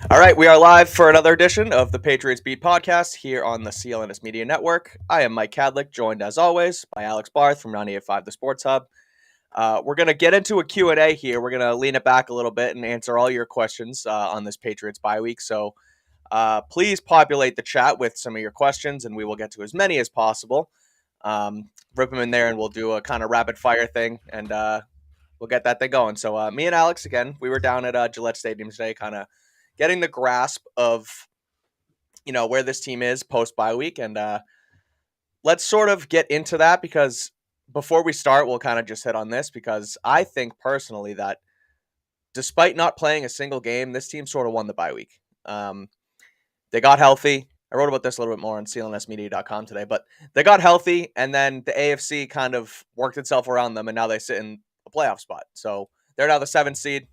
All right, we are live for another edition of the Patriots Beat Podcast here on the CLNS Media Network. I am Mike Kadlick, joined as always by Alex Barth from 98.5 The Sports Hub. We're going to get into a Q&A here. We're going to lean it back a little bit and answer all your questions on this Patriots bye week. So please populate the chat with some of your questions, and we will get to as many as possible. Rip them in there, and we'll do a kind of rapid fire thing, and we'll get that thing going. So me and Alex, again, we were down at Gillette Stadium today, kind of getting the grasp of, where this team is post bye week. And let's sort of get into that, because before we start, we'll kind of just hit on this, because I think personally that despite not playing a single game, this team sort of won the bye week. They got healthy. I wrote about this a little bit more on clnsmedia.com today, but they got healthy, and then the AFC kind of worked itself around them, and now they sit in a playoff spot. So they're now the 7th seed.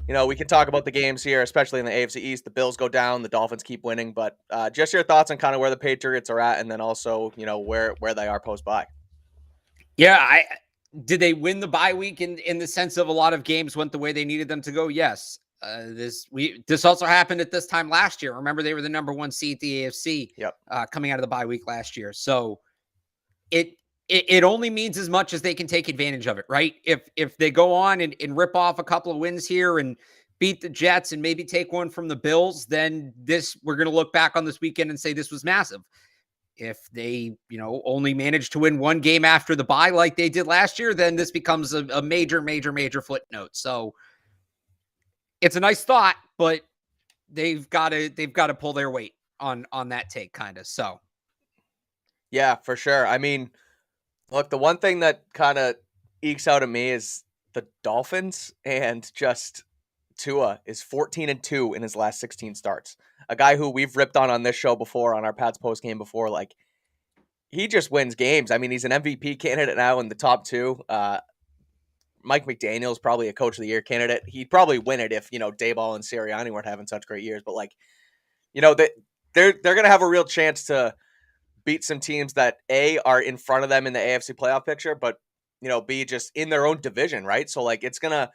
We can talk about the games here, especially in the AFC East. The Bills go down, the Dolphins keep winning, but just your thoughts on kind of where the Patriots are at, and then also, where they are post-bye. Yeah, did they win the bye week in the sense of a lot of games went the way they needed them to go? Yes. This also happened at this time last year. Remember, they were the number 1 seed at the AFC coming out of the bye week last year. So it only means as much as they can take advantage of it, right? If they go on and rip off a couple of wins here and beat the Jets and maybe take one from the Bills, then we're going to look back on this weekend and say this was massive. If they, only manage to win one game after the bye like they did last year, then this becomes a major footnote. So it's a nice thought, but they've got to pull their weight on that take, kind of. So yeah, for sure. I mean, look, the one thing that kind of ekes out at me is the Dolphins, and just Tua is 14-2 in his last 16 starts. A guy who we've ripped on this show before, on our Pats post game before, like, he just wins games. I mean, he's an MVP candidate now in the top 2. Mike McDaniels probably a Coach of the Year candidate. He'd probably win it if, Daboll and Sirianni weren't having such great years. But, like, they're going to have a real chance to beat some teams that, A, are in front of them in the AFC playoff picture, but, B, just in their own division, right? So, like, it's going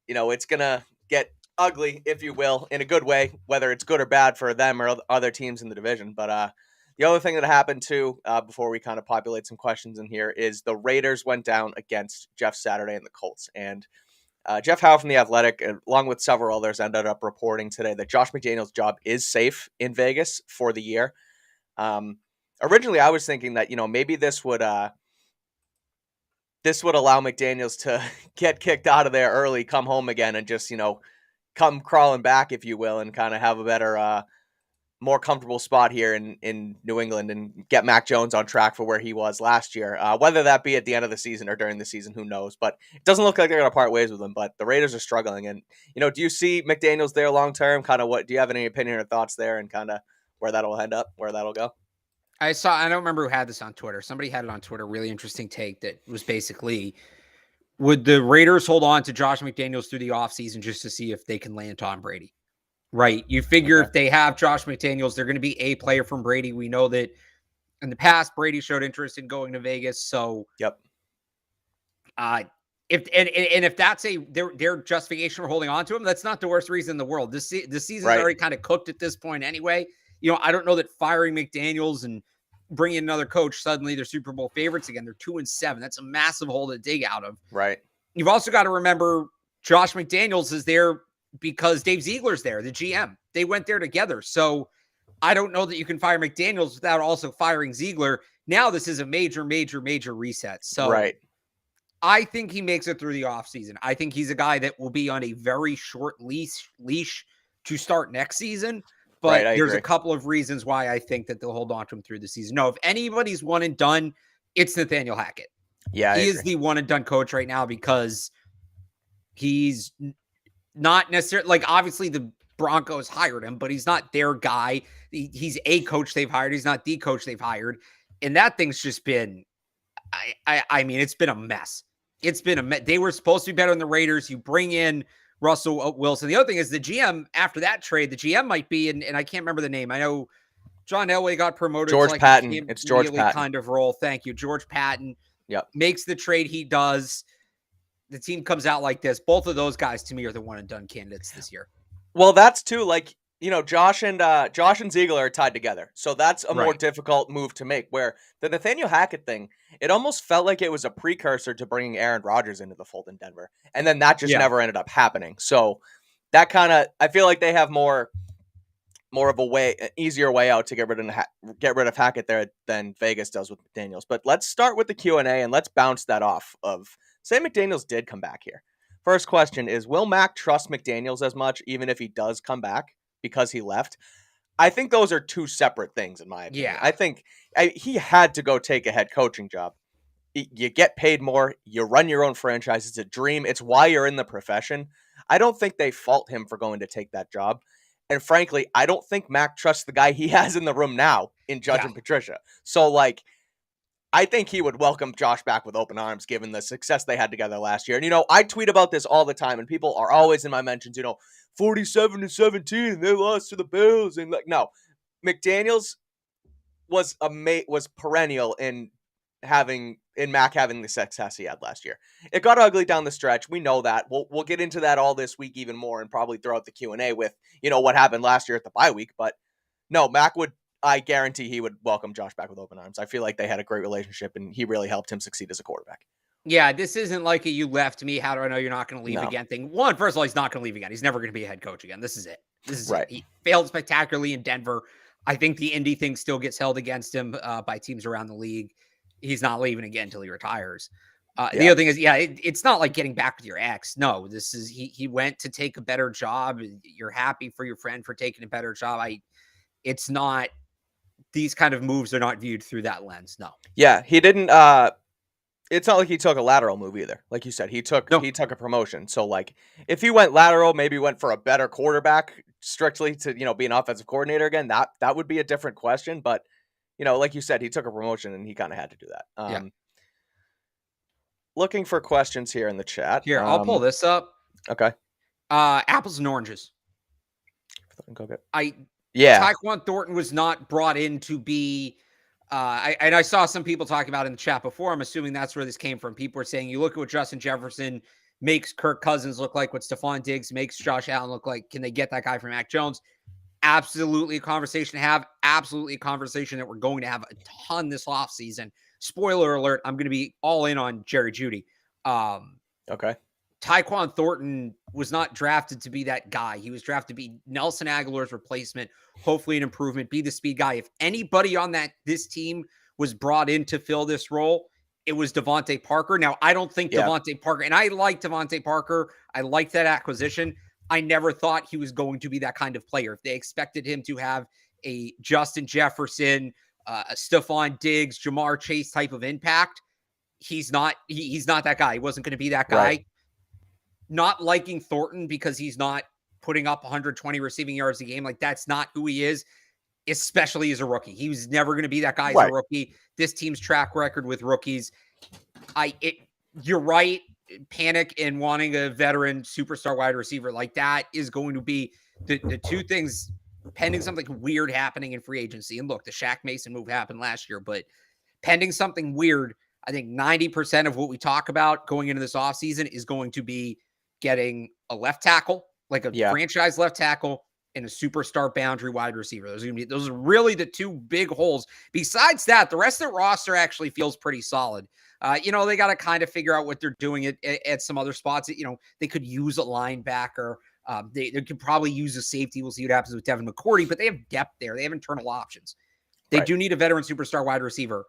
to get ugly, if you will, in a good way, whether it's good or bad for them or other teams in the division. But the other thing that happened, too, before we kind of populate some questions in here, is the Raiders went down against Jeff Saturday and the Colts. And Jeff Howe from The Athletic, along with several others, ended up reporting today that Josh McDaniels' job is safe in Vegas for the year. Originally, I was thinking that, maybe this would allow McDaniels to get kicked out of there early, come home again, and just, come crawling back, if you will, and kind of have a better, more comfortable spot here in New England and get Mac Jones on track for where he was last year. Whether that be at the end of the season or during the season, who knows? But it doesn't look like they're going to part ways with him. But the Raiders are struggling. And, do you see McDaniels there long term? Kind of do you have any opinion or thoughts there, and kind of where that'll end up, where that'll go? I don't remember who had this on Twitter. Somebody had it on Twitter. Really interesting take that was basically, would the Raiders hold on to Josh McDaniels through the offseason just to see if they can land Tom Brady? Right. You figure if they have Josh McDaniels, they're going to be a player from Brady. We know that in the past, Brady showed interest in going to Vegas. So, yep. If that's their justification for holding on to him, that's not the worst reason in the world. The season's already kind of cooked at this point anyway. I don't know that firing McDaniels and bringing another coach, suddenly they're Super Bowl favorites again. They're 2-7. That's a massive hole to dig out of. Right. You've also got to remember Josh McDaniels is there because Dave Ziegler's there, the GM. They went there together. So I don't know that you can fire McDaniels without also firing Ziegler. Now this is a major reset. So right. I think he makes it through the offseason. I think he's a guy that will be on a very short leash to start next season. But there's a couple of reasons why I think that they'll hold on to him through the season. No, if anybody's one and done, it's Nathaniel Hackett. Yeah, he is the one and done coach right now, because he's not necessarily, like, obviously the Broncos hired him, but he's not their guy. He's a coach they've hired. He's not the coach they've hired. And that thing's just been, I mean, it's been a mess. It's been a mess. They were supposed to be better than the Raiders. You bring in Russell Wilson. The other thing is the GM after that trade, the GM might be, and I can't remember the name. I know John Elway got promoted. George to Patton. It's George Patton kind of role. Thank you. George Patton makes the trade he does. the team comes out like this, both of those guys to me are the one and done candidates this year. Well, that's too, like, Josh and Ziegler are tied together. So that's a more difficult move to make, where the Nathaniel Hackett thing, it almost felt like it was a precursor to bringing Aaron Rodgers into the fold in Denver. And then that just never ended up happening. So that I feel like they have more of an easier way out to get rid of Hackett there than Vegas does with McDaniels. But let's start with the Q&A and let's bounce that off of, say McDaniels did come back here. First question is, will Mac trust McDaniels as much, even if he does come back because he left? I think those are two separate things, in my opinion. Yeah. I think he had to go take a head coaching job. You get paid more. You run your own franchise. It's a dream. It's why you're in the profession. I don't think they fault him for going to take that job. And frankly, I don't think Mac trusts the guy he has in the room now in Judge and Patricia. So, like, I think he would welcome Josh back with open arms, given the success they had together last year. And, I tweet about this all the time, and people are always in my mentions, 47-17, they lost to the Bills. And, like, no, McDaniels was perennial in Mac having the success he had last year. It got ugly down the stretch. We know that. We'll get into that all this week even more, and probably throughout the Q&A with, what happened last year at the bye week. But no, I guarantee he would welcome Josh back with open arms. I feel like they had a great relationship, and he really helped him succeed as a quarterback. Yeah, this isn't like a "you left me, how do I know you're not going to leave again" thing. One, first of all, he's not going to leave again. He's never going to be a head coach again. This is it. It. He failed spectacularly in Denver. I think the Indy thing still gets held against him by teams around the league. He's not leaving again until he retires. The other thing is, it's not like getting back with your ex. No, this is he went to take a better job. You're happy for your friend for taking a better job. It's not. These kind of moves are not viewed through that lens. No. Yeah, he didn't. It's not like he took a lateral move either. Like you said, he took a promotion. So, like, if he went lateral, maybe went for a better quarterback strictly to be an offensive coordinator again. That would be a different question. But like you said, he took a promotion and he kind of had to do that. Looking for questions here in the chat. Here, I'll pull this up. Okay. Apples and oranges. Okay. Tyquan Thornton was not brought in to be. I saw some people talking about it in the chat before. I'm assuming that's where this came from. People are saying, you look at what Justin Jefferson makes Kirk Cousins look like, what Stephon Diggs makes Josh Allen look like. Can they get that guy from Mac Jones? Absolutely a conversation to have. Absolutely a conversation that we're going to have a ton this offseason. Spoiler alert, I'm going to be all in on Jerry Jeudy. Okay. Tyquan Thornton was not drafted to be that guy. He was drafted to be Nelson Aguilar's replacement, hopefully an improvement, be the speed guy. If anybody on this team was brought in to fill this role, it was Devontae Parker. Now, I don't think Devontae Parker, and I like Devontae Parker. I like that acquisition. I never thought he was going to be that kind of player. If they expected him to have a Justin Jefferson, a Stephon Diggs, Jamar Chase type of impact, he's not that guy. He wasn't going to be that guy. Right. Not liking Thornton because he's not putting up 120 receiving yards a game. Like, that's not who he is, especially as a rookie. He was never going to be that guy as a rookie. This team's track record with rookies. You're right. Panic and wanting a veteran superstar wide receiver like that is going to be the two things, pending something weird happening in free agency. And look, the Shaq Mason move happened last year, but pending something weird, I think 90% of what we talk about going into this offseason is going to be getting a left tackle, like a franchise left tackle, and a superstar boundary wide receiver. Those are really the two big holes. Besides that, the rest of the roster actually feels pretty solid. They got to kind of figure out what they're doing at some other spots. They could use a linebacker. They could probably use a safety. We'll see what happens with Devin McCourty, but they have depth there. They have internal options. They do need a veteran superstar wide receiver.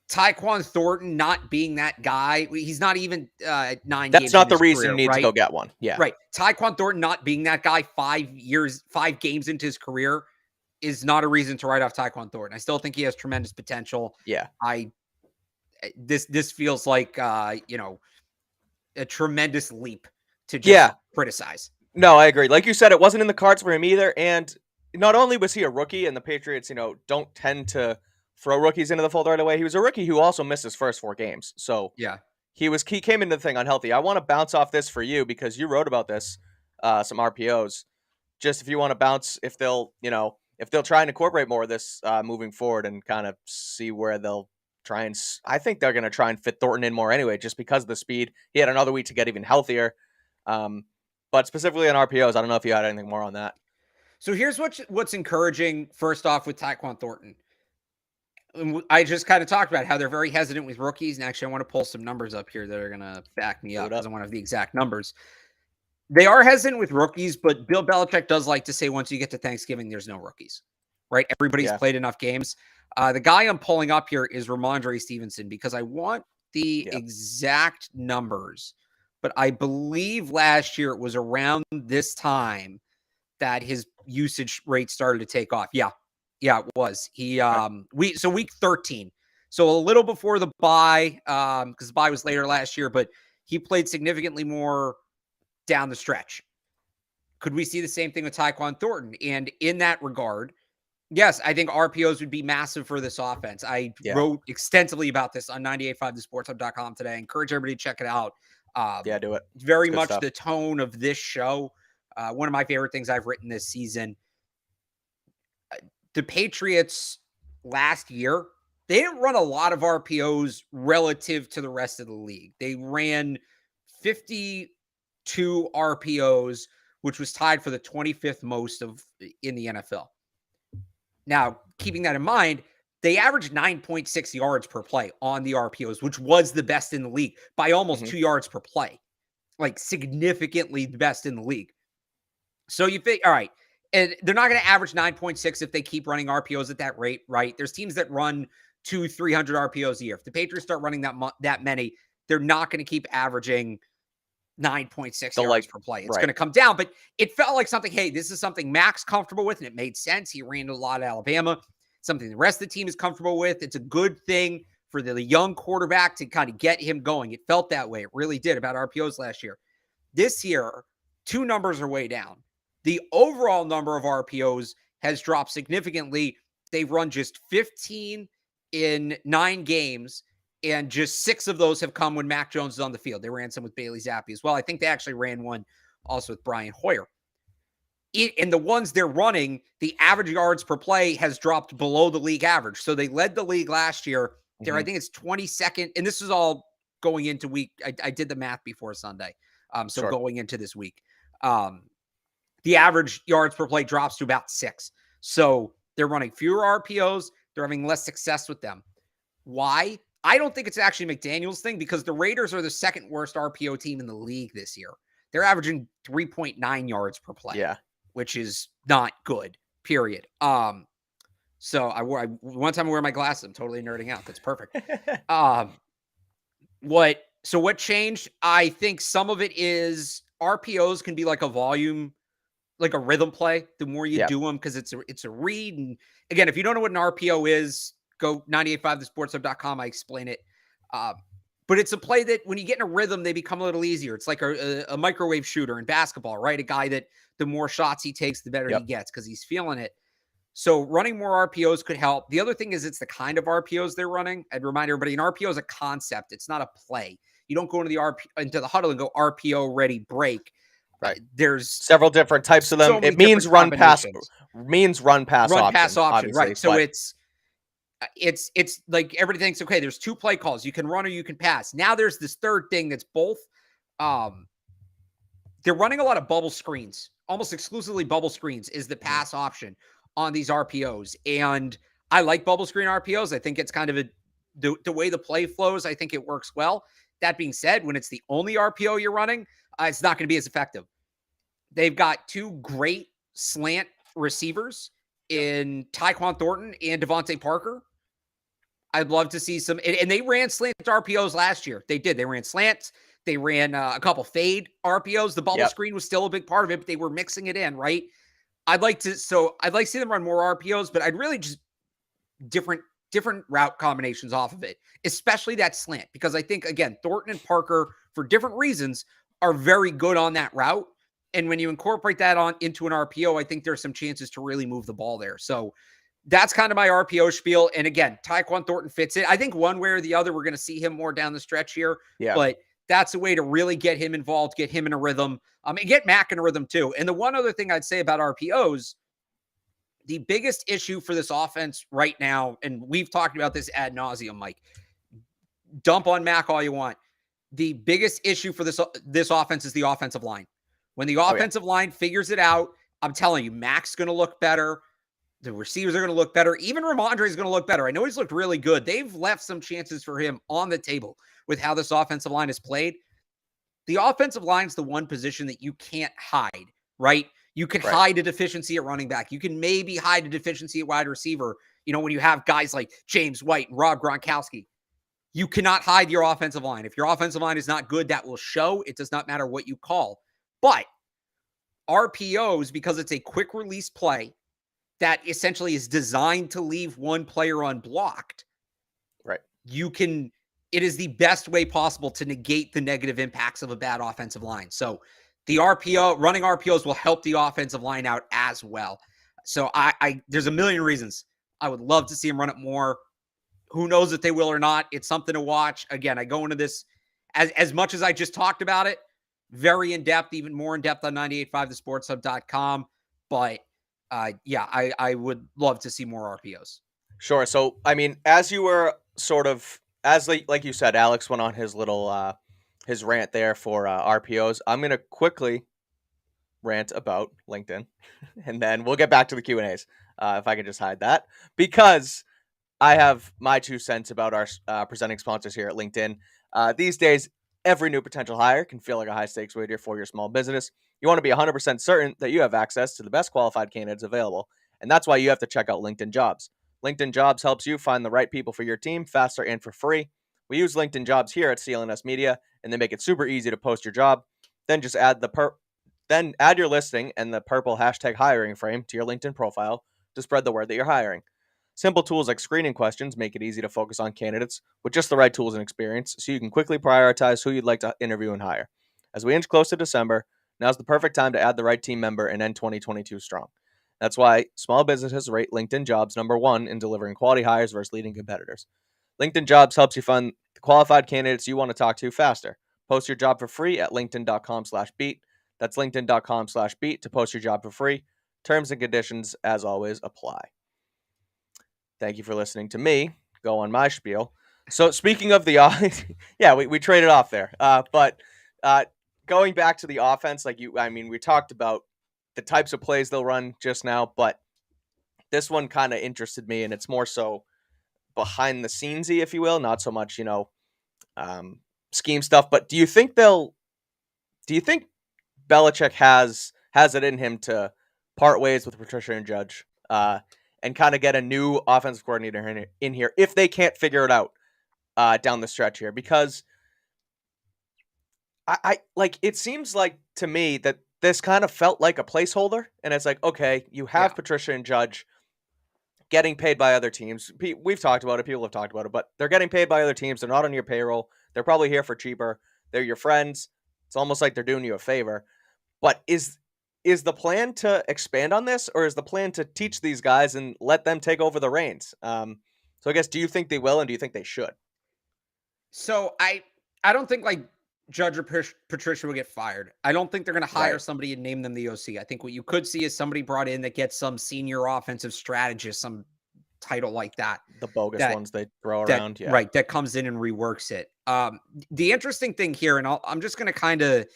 Tyquan Thornton not being that guy, he's not even 9 games. That's not the reason career, you need to go get one. Yeah. Right. Tyquan Thornton not being that guy 5 games into his career is not a reason to write off Tyquan Thornton. I still think he has tremendous potential. Yeah. This feels like a tremendous leap to just criticize. No, I agree. Like you said, it wasn't in the cards for him either. And not only was he a rookie, and the Patriots, don't tend to throw rookies into the fold right away. He was a rookie who also missed his first 4 games. So he came into the thing unhealthy. I want to bounce off this for you because you wrote about this, some RPOs. Just if you want to bounce, if they'll try and incorporate more of this moving forward and kind of see where they'll I think they're going to try and fit Thornton in more anyway, just because of the speed. He had another week to get even healthier. But specifically on RPOs, I don't know if you had anything more on that. So here's what's encouraging, first off, with Tyquan Thornton. I just kind of talked about how they're very hesitant with rookies. And actually, I want to pull some numbers up here that are going to back me up because I want to have the exact numbers. They are hesitant with rookies, but Bill Belichick does like to say once you get to Thanksgiving, there's no rookies, right? Everybody's played enough games. The guy I'm pulling up here is Ramondre Stevenson because I want the exact numbers, but I believe last year it was around this time that his usage rate started to take off. Yeah, it was. He week 13. So a little before the bye, because the bye was later last year, but he played significantly more down the stretch. Could we see the same thing with Tyquan Thornton? And in that regard, yes, I think RPOs would be massive for this offense. I wrote extensively about this on 985thesportshub.com today. I encourage everybody to check it out. Do it. It's very much stuff. The tone of this show. One of my favorite things I've written this season. The Patriots last year, they didn't run a lot of RPOs relative to the rest of the league. They ran 52 RPOs, which was tied for the 25th most in the NFL. Now, keeping that in mind, they averaged 9.6 yards per play on the RPOs, which was the best in the league by almost 2 yards per play, like significantly the best in the league. So you think, all right, and they're not going to average 9.6 if they keep running RPOs at that rate, right? There's teams that run 200-300 RPOs a year. If the Patriots start running that many, they're not going to keep averaging 9.6 yards per play. It's going to come down, but it felt like something, hey, this is something Mac's comfortable with, and it made sense. He ran a lot at Alabama, something the rest of the team is comfortable with. It's a good thing for the young quarterback to kind of get him going. It felt that way. It really did about RPOs last year. This year, two numbers are way down. The overall number of RPOs has dropped significantly. They've run just 15 in 9 games, and just 6 of those have come when Mac Jones is on the field. They ran some with Bailey Zappi as well. I think they actually ran one also with Brian Hoyer. In the ones they're running, the average yards per play has dropped below the league average. So they led the league last year. I think it's 22nd, and this is all going into week. I did the math before Sunday. Going into this week. The average yards per play drops to about 6. So they're running fewer RPOs. They're having less success with them. Why? I don't think it's actually McDaniels' thing because the Raiders are the second worst RPO team in the league this year. They're averaging 3.9 yards per play, which is not good, period. So one time I wear my glasses. I'm totally nerding out. That's perfect. What changed? I think some of it is RPOs can be like a volume, like a rhythm play. The more you do them, because it's a read. And again, if you don't know what an RPO is, go 985thesportshub.com. I explain it. But it's a play that when you get in a rhythm, they become a little easier. It's like a microwave shooter in basketball, right? A guy that the more shots he takes, the better he gets because he's feeling it. So running more RPOs could help. The other thing is it's the kind of RPOs they're running. I'd remind everybody, an RPO is a concept. It's not a play. You don't go into the huddle and go RPO ready break. Right. There's several different types of them. It means run pass option. Right. So it's like everybody thinks, okay, there's 2 play calls. You can run or you can pass. Now there's this third thing that's both. They're running a lot of bubble screens. Almost exclusively bubble screens is the pass option on these RPOs. And I like bubble screen RPOs. I think it's kind of the way the play flows. I think it works well. That being said, when it's the only RPO you're running, it's not going to be as effective. They've got 2 great slant receivers in Tyquan Thornton and Devontae Parker. I'd love to see some, and they ran slant RPOs last year. They did. They ran slants. They ran a couple fade RPOs. The bubble screen was still a big part of it, but they were mixing it in, right? I'd like to see them run more RPOs, but I'd really just different route combinations off of it, especially that slant, because I think, again, Thornton and Parker, for different reasons, are very good on that route. And when you incorporate that into an RPO, I think there's some chances to really move the ball there. So that's kind of my RPO spiel. And again, Tyquan Thornton fits it. I think one way or the other, we're going to see him more down the stretch here. But that's a way to really get him involved, get him in a rhythm, and get Mac in a rhythm too. And the one other thing I'd say about RPOs, the biggest issue for this offense right now, and we've talked about this ad nauseum, Mike, dump on Mac all you want. The biggest issue for this offense is the offensive line. When the offensive line figures it out, I'm telling you, Mac's going to look better. The receivers are going to look better. Even Ramondre is going to look better. I know he's looked really good. They've left some chances for him on the table with how this offensive line is played. The offensive line is the one position that you can't hide, right? You can hide a deficiency at running back. You can maybe hide a deficiency at wide receiver. You know, when you have guys like James White and Rob Gronkowski, you cannot hide your offensive line. If your offensive line is not good, that will show. It does not matter what you call. But RPOs, because it's a quick release play that essentially is designed to leave one player unblocked, right? It is the best way possible to negate the negative impacts of a bad offensive line. So the running RPOs will help the offensive line out as well. So there's a million reasons I would love to see him run it more. Who knows if they will or not? It's something to watch. Again, I go into this as much as I just talked about it, very in-depth, even more in-depth on 985thesportshub.com. But I would love to see more RPOs. Sure. So, I mean, as you were sort of, as like you said, Alex went on his little, his rant there for RPOs. I'm going to quickly rant about LinkedIn, and then we'll get back to the Q&As, if I could just hide that, because I have my 2 cents about our presenting sponsors here at LinkedIn. These days, every new potential hire can feel like a high-stakes wager for your small business. You want to be 100% certain that you have access to the best qualified candidates available, and that's why you have to check out LinkedIn Jobs. LinkedIn Jobs helps you find the right people for your team faster and for free. We use LinkedIn Jobs here at CLNS Media, and they make it super easy to post your job. Then just add add your listing and the purple hashtag hiring frame to your LinkedIn profile to spread the word that you're hiring. Simple tools like screening questions make it easy to focus on candidates with just the right tools and experience, so you can quickly prioritize who you'd like to interview and hire. As we inch close to December, now's the perfect time to add the right team member and end 2022 strong. That's why small businesses rate LinkedIn Jobs #1 in delivering quality hires versus leading competitors. LinkedIn Jobs helps you find the qualified candidates you want to talk to faster. Post your job for free at linkedin.com/beat. That's linkedin.com/beat to post your job for free. Terms and conditions, as always, apply. Thank you for listening to me go on my spiel. So speaking of the, we traded off there. But going back to the offense, we talked about the types of plays they'll run just now, but this one kind of interested me, and it's more so behind the scenesy, if you will, not so much, scheme stuff. But do you think Belichick has it in him to part ways with Patricia and Judge, and kind of get a new offensive coordinator in here if they can't figure it out down the stretch here? Because it seems like to me that this kind of felt like a placeholder, and it's like, okay, you have Patricia and Judge getting paid by other teams. We've talked about it. People have talked about it, but they're getting paid by other teams. They're not on your payroll. They're probably here for cheaper. They're your friends. It's almost like they're doing you a favor. But is the plan to expand on this, or is the plan to teach these guys and let them take over the reins? So I guess, do you think they will, and do you think they should? So I don't think Judge or Patricia will get fired. I don't think they're going to hire somebody and name them the OC. I think what you could see is somebody brought in that gets some senior offensive strategist, some title like that. The bogus ones they throw around. Yeah. Right. That comes in and reworks it. The interesting thing here, and I'm just going to kind of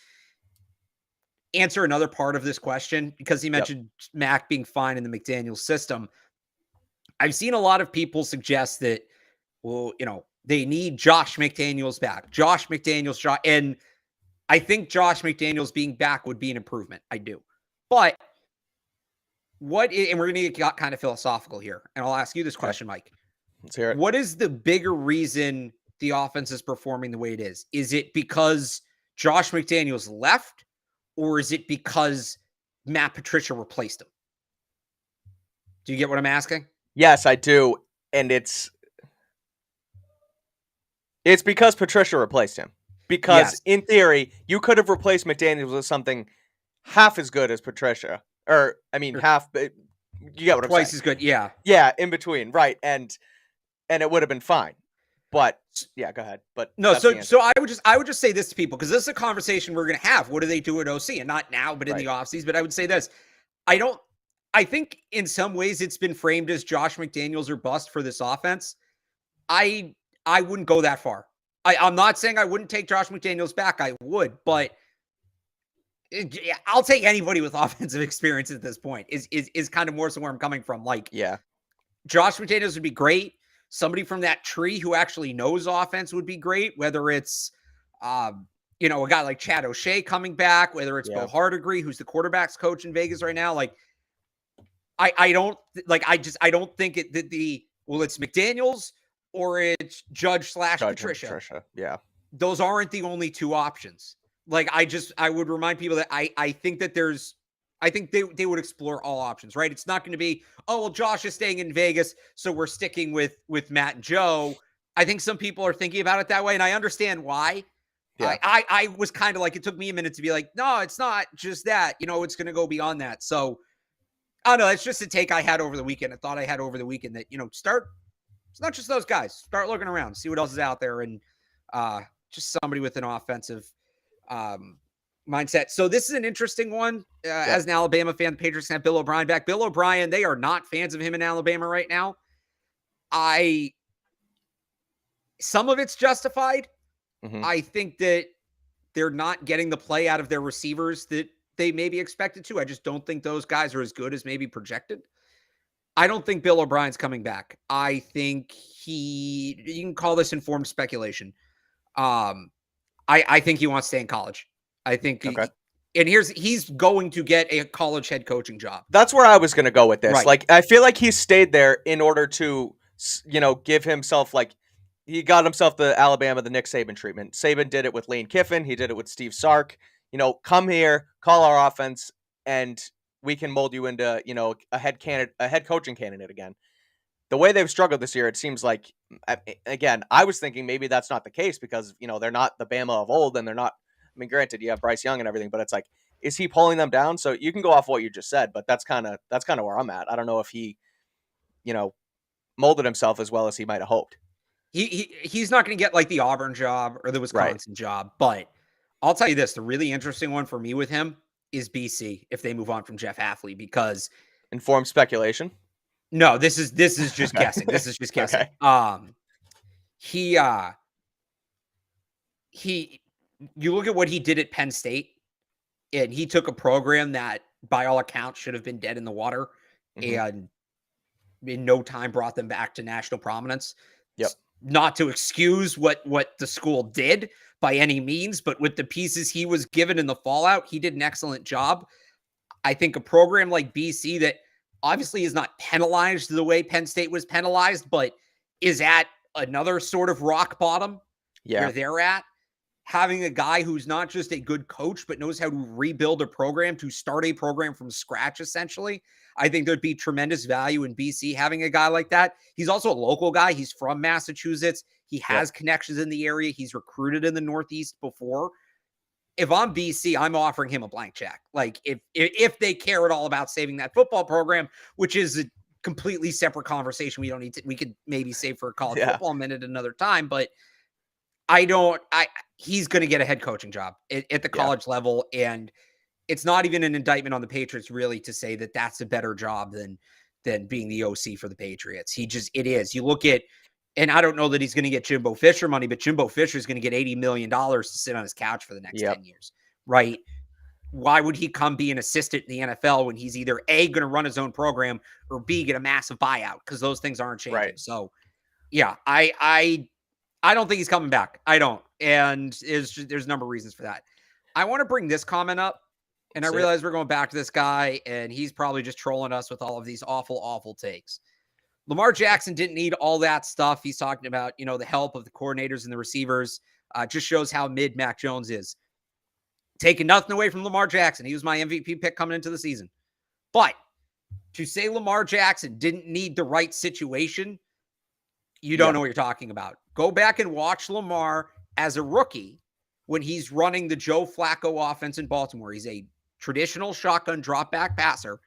answer another part of this question, because he mentioned Mac being fine in the McDaniels system. I've seen a lot of people suggest that, they need Josh McDaniels back. And I think Josh McDaniels being back would be an improvement. I do. But and we're going to get kind of philosophical here, and I'll ask you this question, Mike. Let's hear it. What is the bigger reason the offense is performing the way it is? Is it because Josh McDaniels left, or is it because Matt Patricia replaced him? Do you get what I'm asking? Yes, I do. And it's because Patricia replaced him. Because in theory, you could have replaced McDaniels with something half as good as Patricia. Half, but you get what I'm saying. Twice as good, yeah. Yeah, in between, right. And it would have been fine. But yeah, go ahead. But no, so I would just say this to people, because this is a conversation we're going to have. What do they do at OC? And not now, but in the offseason. But I would say this. I think in some ways it's been framed as Josh McDaniels or bust for this offense. I wouldn't go that far. I'm not saying I wouldn't take Josh McDaniels back. I would, but I'll take anybody with offensive experience at this point. Is kind of more so where I'm coming from. Like, Yeah. Josh McDaniels would be great. Somebody from that tree who actually knows offense would be great. Whether it's, a guy like Chad O'Shea coming back, whether it's Bill Hardigree, who's the quarterbacks coach in Vegas right now. Like, I don't think it's McDaniels or it's Judge / Patricia. Yeah. Those aren't the only two options. Like, I would remind people that I think that I think they would explore all options, right? It's not going to be, oh, well, Josh is staying in Vegas, so we're sticking with Matt and Joe. I think some people are thinking about it that way, and I understand why. Yeah. I was kind of like, it took me a minute to be like, no, it's not just that. It's going to go beyond that. So, I don't know. It's just a take I had over the weekend. I thought I had over the weekend that, it's not just those guys. Start looking around, see what else is out there, and just somebody with an offensive mindset. So this is an interesting one. As an Alabama fan, the Patriots have Bill O'Brien back. Bill O'Brien, they are not fans of him in Alabama right now. Some of it's justified. Mm-hmm. I think that they're not getting the play out of their receivers that they maybe expected to. I just don't think those guys are as good as maybe projected. I don't think Bill O'Brien's coming back. I think you can call this informed speculation. I think he wants to stay in college. I think, he's going to get a college head coaching job. That's where I was going to go with this. Right. Like, I feel like he stayed there in order to, give himself, like, he got himself the Nick Saban treatment. Saban did it with Lane Kiffin. He did it with Steve Sark. Come here, call our offense, and we can mold you into, a head coaching candidate again. The way they've struggled this year, it seems like, again, I was thinking maybe that's not the case because, they're not the Bama of old, and they're not, I mean, granted, you have Bryce Young and everything, but it's like, is he pulling them down? So you can go off what you just said, but that's kind of where I'm at. I don't know if he, molded himself as well as he might have hoped. He's not going to get like the Auburn job or the Wisconsin job, but I'll tell you this, the really interesting one for me with him is BC if they move on from Jeff Hafley, because informed speculation. No, this is just guessing. This is just guessing. Okay. You look at what he did at Penn State, and he took a program that by all accounts should have been dead in the water, and in no time brought them back to national prominence. Yep. Not to excuse what the school did by any means, but with the pieces he was given in the fallout, he did an excellent job. I think a program like BC that obviously is not penalized the way Penn State was penalized, but is at another sort of rock bottom where they're at. Having a guy who's not just a good coach, but knows how to rebuild a program, to start a program from scratch, essentially. I think there'd be tremendous value in BC having a guy like that. He's also a local guy. He's from Massachusetts. He has connections in the area. He's recruited in the Northeast before. If I'm BC, I'm offering him a blank check. Like, if they care at all about saving that football program, which is a completely separate conversation. We don't need to, we could maybe save for a college football minute another time, but he's going to get a head coaching job at the college level. And it's not even an indictment on the Patriots really to say that that's a better job than being the OC for the Patriots. It is. You look at, and I don't know that he's going to get Jimbo Fisher money, but Jimbo Fisher is going to get $80 million to sit on his couch for the next 10 years, right? Why would he come be an assistant in the NFL when he's either A, going to run his own program, or B, get a massive buyout? Because those things aren't changing. Right. So, yeah, I don't think he's coming back. I don't. And there's a number of reasons for that. I want to bring this comment up, and I realize we're going back to this guy, and he's probably just trolling us with all of these awful, awful takes. Lamar Jackson didn't need all that stuff. He's talking about, the help of the coordinators and the receivers. Just shows how mid Mac Jones is. Taking nothing away from Lamar Jackson. He was my MVP pick coming into the season. But to say Lamar Jackson didn't need the right situation, you don't know what you're talking about. Go back and watch Lamar as a rookie when he's running the Joe Flacco offense in Baltimore. He's a traditional shotgun drop back passer.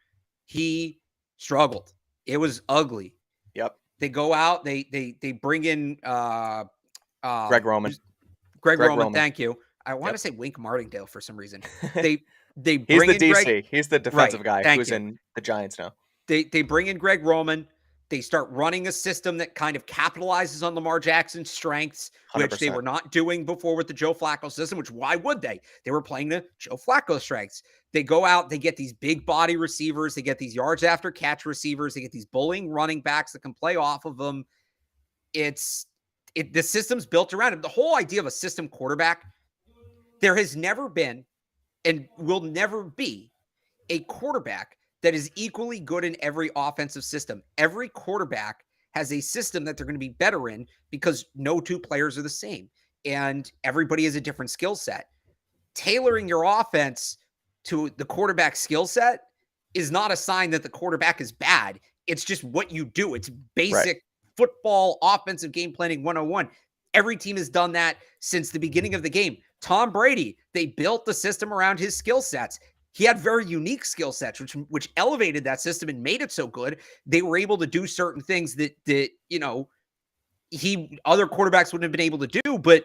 He struggled. It was ugly. Yep. They go out, they bring in Greg Roman. Greg Roman, thank you. I want to say Wink Martindale for some reason. They They He's bring the in Greg. DC. He's the defensive guy who's in the Giants now. They bring in Greg Roman. They start running a system that kind of capitalizes on Lamar Jackson's strengths, 100%. which they were not doing before with the Joe Flacco system, which why would they? They were playing the Joe Flacco strengths. They go out, they get these big body receivers, they get these yards after catch receivers, they get these bullying running backs that can play off of them. The system's built around him. The whole idea of a system quarterback, there has never been and will never be a quarterback that is equally good in every offensive system. Every quarterback has a system that they're going to be better in because no two players are the same. And everybody has a different skill set. Tailoring your offense to the quarterback skill set is not a sign that the quarterback is bad. It's just what you do. It's basic football offensive game planning 101. Every team has done that since the beginning of the game. Tom Brady, they built the system around his skill sets. He had very unique skill sets, which elevated that system and made it so good. They were able to do certain things that other quarterbacks wouldn't have been able to do. But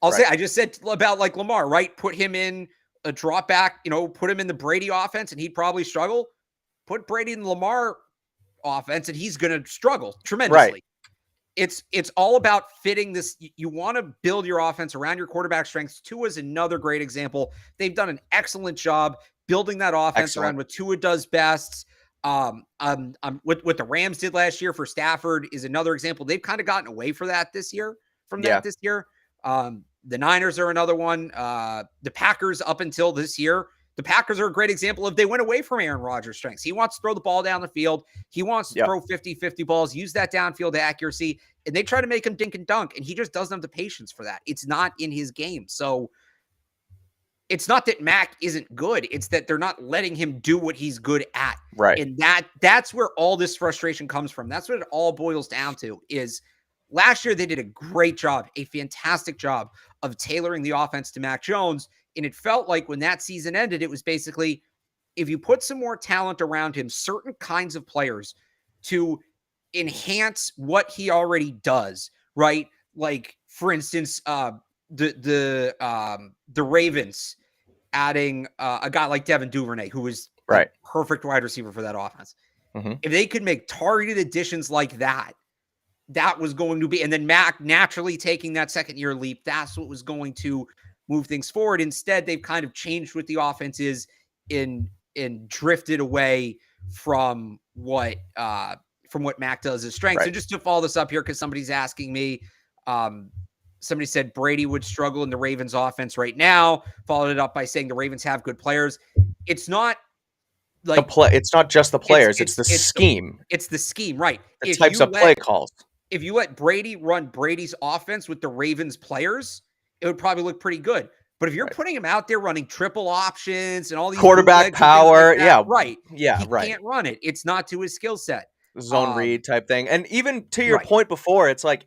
I'll say, I just said about like Lamar, right? Put him in a drop back, put him in the Brady offense and he'd probably struggle. Put Brady in the Lamar offense and he's going to struggle tremendously. Right. It's all about fitting this. You want to build your offense around your quarterback strengths. Tua is another great example. They've done an excellent job building that offense around what Tua does best. What the Rams did last year for Stafford is another example. They've kind of gotten away from that this year. The Niners are another one. The Packers up until this year, the Packers are a great example of they went away from Aaron Rodgers' strengths. He wants to throw the ball down the field. He wants to throw 50-50 balls, use that downfield accuracy, and they try to make him dink and dunk, and he just doesn't have the patience for that. It's not in his game. So it's not that Mac isn't good. It's that they're not letting him do what he's good at. Right. And that's where all this frustration comes from. That's what it all boils down to is last year they did a great job, a fantastic job of tailoring the offense to Mac Jones. And it felt like when that season ended, it was basically if you put some more talent around him, certain kinds of players to enhance what he already does, right? Like, for instance, the Ravens adding a guy like Devin Duvernay, who was the perfect wide receiver for that offense. Mm-hmm. If they could make targeted additions like that, that was going to be, and then Mac naturally taking that second year leap, that's what was going to move things forward. Instead, they've kind of changed what the offense is and drifted away from what Mac does as strengths. And just to follow this up here, because somebody's asking me, somebody said Brady would struggle in the Ravens offense right now, followed it up by saying the Ravens have good players. It's not like it's not just the players, it's the scheme. It's the scheme, right? The types of play calls. If you let Brady run Brady's offense with the Ravens players, it would probably look pretty good. But if you're putting him out there running triple options and all these quarterback power, he can't run it. It's not to his skill set. Zone read type thing. And even to your point before, it's like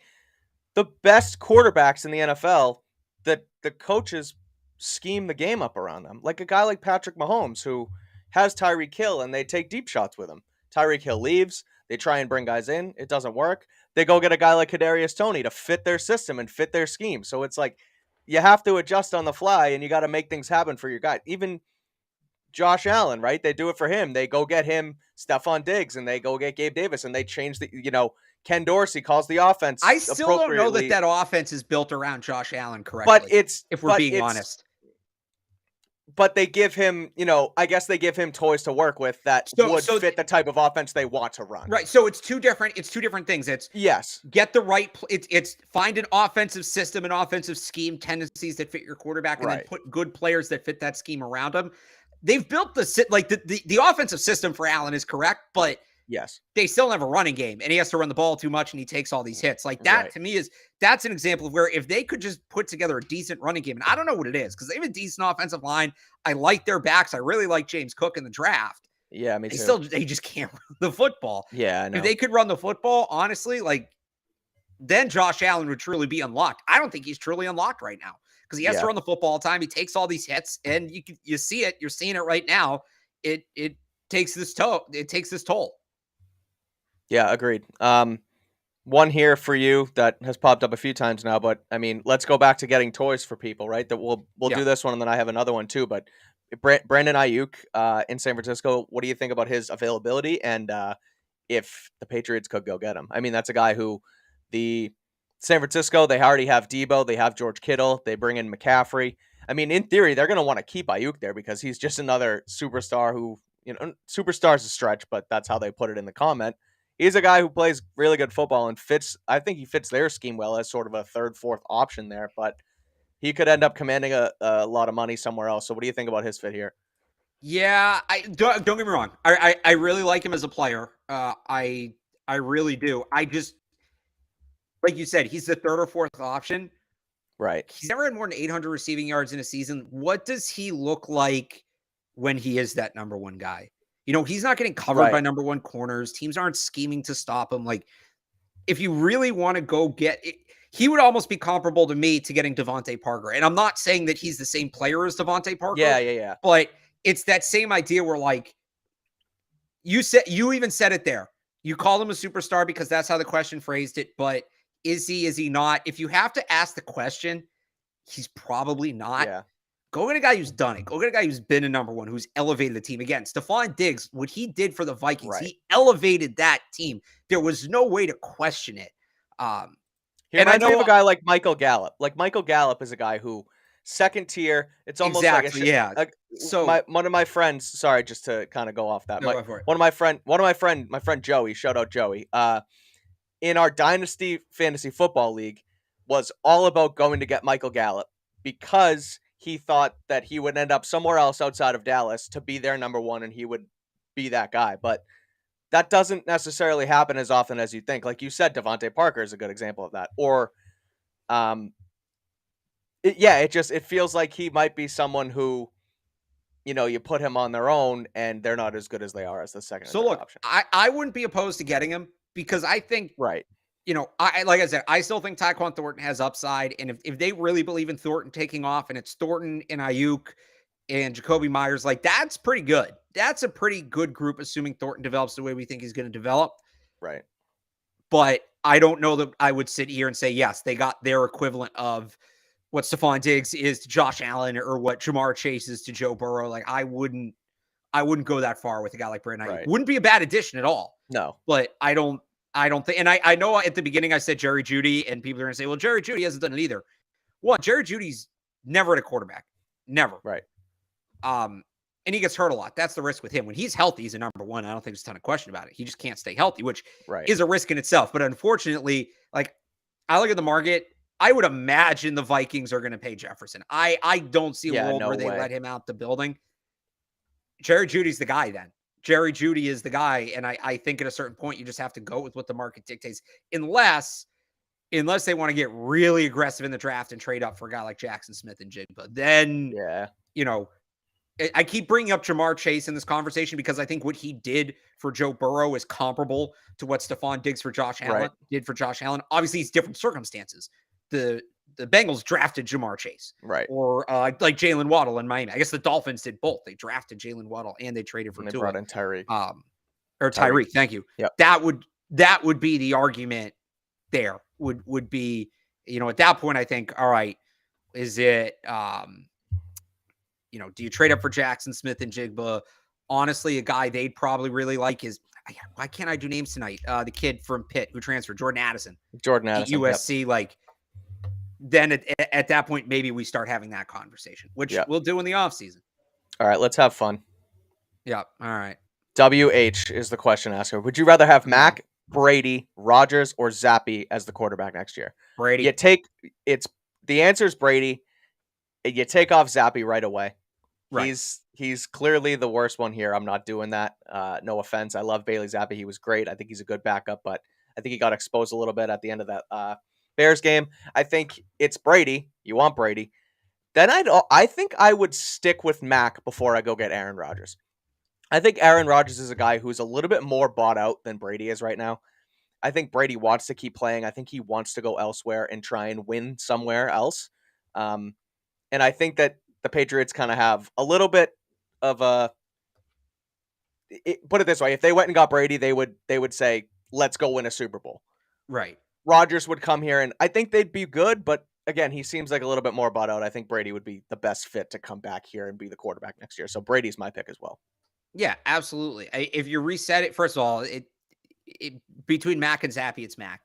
the best quarterbacks in the NFL that the coaches scheme the game up around them. Like a guy like Patrick Mahomes, who has Tyreek Hill and they take deep shots with him. Tyreek Hill leaves. They try and bring guys in. It doesn't work. They go get a guy like Kadarius Toney to fit their system and fit their scheme. So it's like you have to adjust on the fly and you got to make things happen for your guy. Even Josh Allen, right? They do it for him. They go get him Stephon Diggs and they go get Gabe Davis and they change Ken Dorsey calls the offense. I still don't know that offense is built around Josh Allen correctly. But if we're being honest. But they give him, I guess they give him toys to work with that would fit the type of offense they want to run. Right. So it's two different things. It's get the right. It's find an offensive system, an offensive scheme, tendencies that fit your quarterback, and then put good players that fit that scheme around them. They've built the offensive system for Allen is correct, but they still have a running game, and he has to run the ball too much, and he takes all these hits. Like that to me that's an example of where if they could just put together a decent running game, and I don't know what it is because they have a decent offensive line. I like their backs. I really like James Cook in the draft. Yeah, me too. They just can't run the football. Yeah, I know. If they could run the football, honestly, then Josh Allen would truly be unlocked. I don't think he's truly unlocked right now because he has to run the football all the time. He takes all these hits, and you see it. You're seeing it right now. It takes this toll. It takes this toll. Yeah, agreed. One here for you that has popped up a few times now, but I mean, let's go back to getting toys for people, right? That we'll do this one, and then I have another one too. But Brandon Ayuk in San Francisco. What do you think about his availability and if the Patriots could go get him? I mean, that's a guy who the San Francisco, they already have Debo, they have George Kittle, they bring in McCaffrey. I mean, in theory, they're going to want to keep Ayuk there because he's just another superstar who, superstar's a stretch, but that's how they put it in the comment. He's a guy who plays really good football and I think he fits their scheme well as sort of a third, fourth option there, but he could end up commanding a lot of money somewhere else. So what do you think about his fit here? Yeah, I don't get me wrong. I really like him as a player. I really do. I just, like you said, he's the third or fourth option. Right. He's never had more than 800 receiving yards in a season. What does he look like when he is that number one guy? He's not getting covered by number one corners. Teams aren't scheming to stop him. Like, if you really want to go get it, he would almost be comparable to me to getting Devontae Parker. And I'm not saying that he's the same player as Devontae Parker. Yeah. But it's that same idea where, like, you even said it there. You called him a superstar because that's how the question phrased it. But is he not? If you have to ask the question, he's probably not. Yeah. Go get a guy who's done it. Go get a guy who's been a number one, who's elevated the team. Again, Stephon Diggs, what he did for the Vikings, he elevated that team. There was no way to question it. He reminds me of a guy like Michael Gallup. Like, Michael Gallup is a guy who, second tier, it's almost so one of my friends, sorry, just to kind of go off that. One of my friend Joey, shout out Joey, in our Dynasty Fantasy Football League, was all about going to get Michael Gallup because he thought that he would end up somewhere else outside of Dallas to be their number one and he would be that guy. But that doesn't necessarily happen as often as you think. Like you said, Devontae Parker is a good example of that. Or, it feels like he might be someone who, you put him on their own and they're not as good as they are as the second. So look, option. I wouldn't be opposed to getting him because I think, right. Like I said, I still think Tyquan Thornton has upside. And if they really believe in Thornton taking off and it's Thornton and Ayuk and Jacoby Myers, like, that's pretty good. That's a pretty good group, assuming Thornton develops the way we think he's going to develop. Right. But I don't know that I would sit here and say, yes, they got their equivalent of what Stephon Diggs is to Josh Allen or what Jamar Chase is to Joe Burrow. Like, I wouldn't go that far with a guy like Brandon Ayuk. Wouldn't be a bad addition at all. No. But I don't think, and I know at the beginning I said Jerry Jeudy, and people are going to say, well, Jerry Jeudy hasn't done it either. Well, Jerry Jeudy's never at a quarterback. Never. Right. And he gets hurt a lot. That's the risk with him. When he's healthy, he's a number one. I don't think there's a ton of question about it. He just can't stay healthy, which is a risk in itself. But unfortunately, like, I look at the market, I would imagine the Vikings are going to pay Jefferson. I don't see a world where they let him out the building. Jerry Jeudy's the guy then. Jerry Jeudy is the guy. And I think at a certain point, you just have to go with what the market dictates. Unless they want to get really aggressive in the draft and trade up for a guy like Jackson Smith and Jigba. Then, I keep bringing up Jamar Chase in this conversation because I think what he did for Joe Burrow is comparable to what Stephon Diggs for Josh Allen did for Josh Allen. Obviously, it's different circumstances. The Bengals drafted Jamar Chase. Right. Or like Jalen Waddle in Miami. I guess the Dolphins did both. They drafted Jalen Waddle and they traded for Tua. They brought in Tyreek. Tyreek, thank you. Yep. That would be the argument there. Would be, at that point, I think, all right, is it do you trade up for Jackson Smith and Jigba? Honestly, a guy they'd probably really like is, why can't I do names tonight? The kid from Pitt who transferred, Jordan Addison. USC, yep. Then at that point, maybe we start having that conversation, which we'll do in the offseason. All right, let's have fun. Yeah, all right. WH is the question asker. Would you rather have Mac, Brady, Rodgers, or Zappe as the quarterback next year? Brady. The answer is Brady. You take off Zappe right away. Right. He's clearly the worst one here. I'm not doing that. No offense. I love Bailey Zappe. He was great. I think he's a good backup, but I think he got exposed a little bit at the end of that Bears game. I think it's Brady. You want Brady. Then I think I would stick with Mac before I go get Aaron Rodgers. I think Aaron Rodgers is a guy who's a little bit more bought out than Brady is right now. I think Brady wants to keep playing. I think he wants to go elsewhere and try and win somewhere else. And I think that the Patriots kind of have a little bit of put it this way. If they went and got Brady, they would say, let's go win a Super Bowl. Right. Rodgers would come here and I think they'd be good. But again, he seems like a little bit more bought out. I think Brady would be the best fit to come back here and be the quarterback next year. So Brady's my pick as well. Yeah, absolutely. If you reset it, first of all, between Mac and Zappy, it's Mac.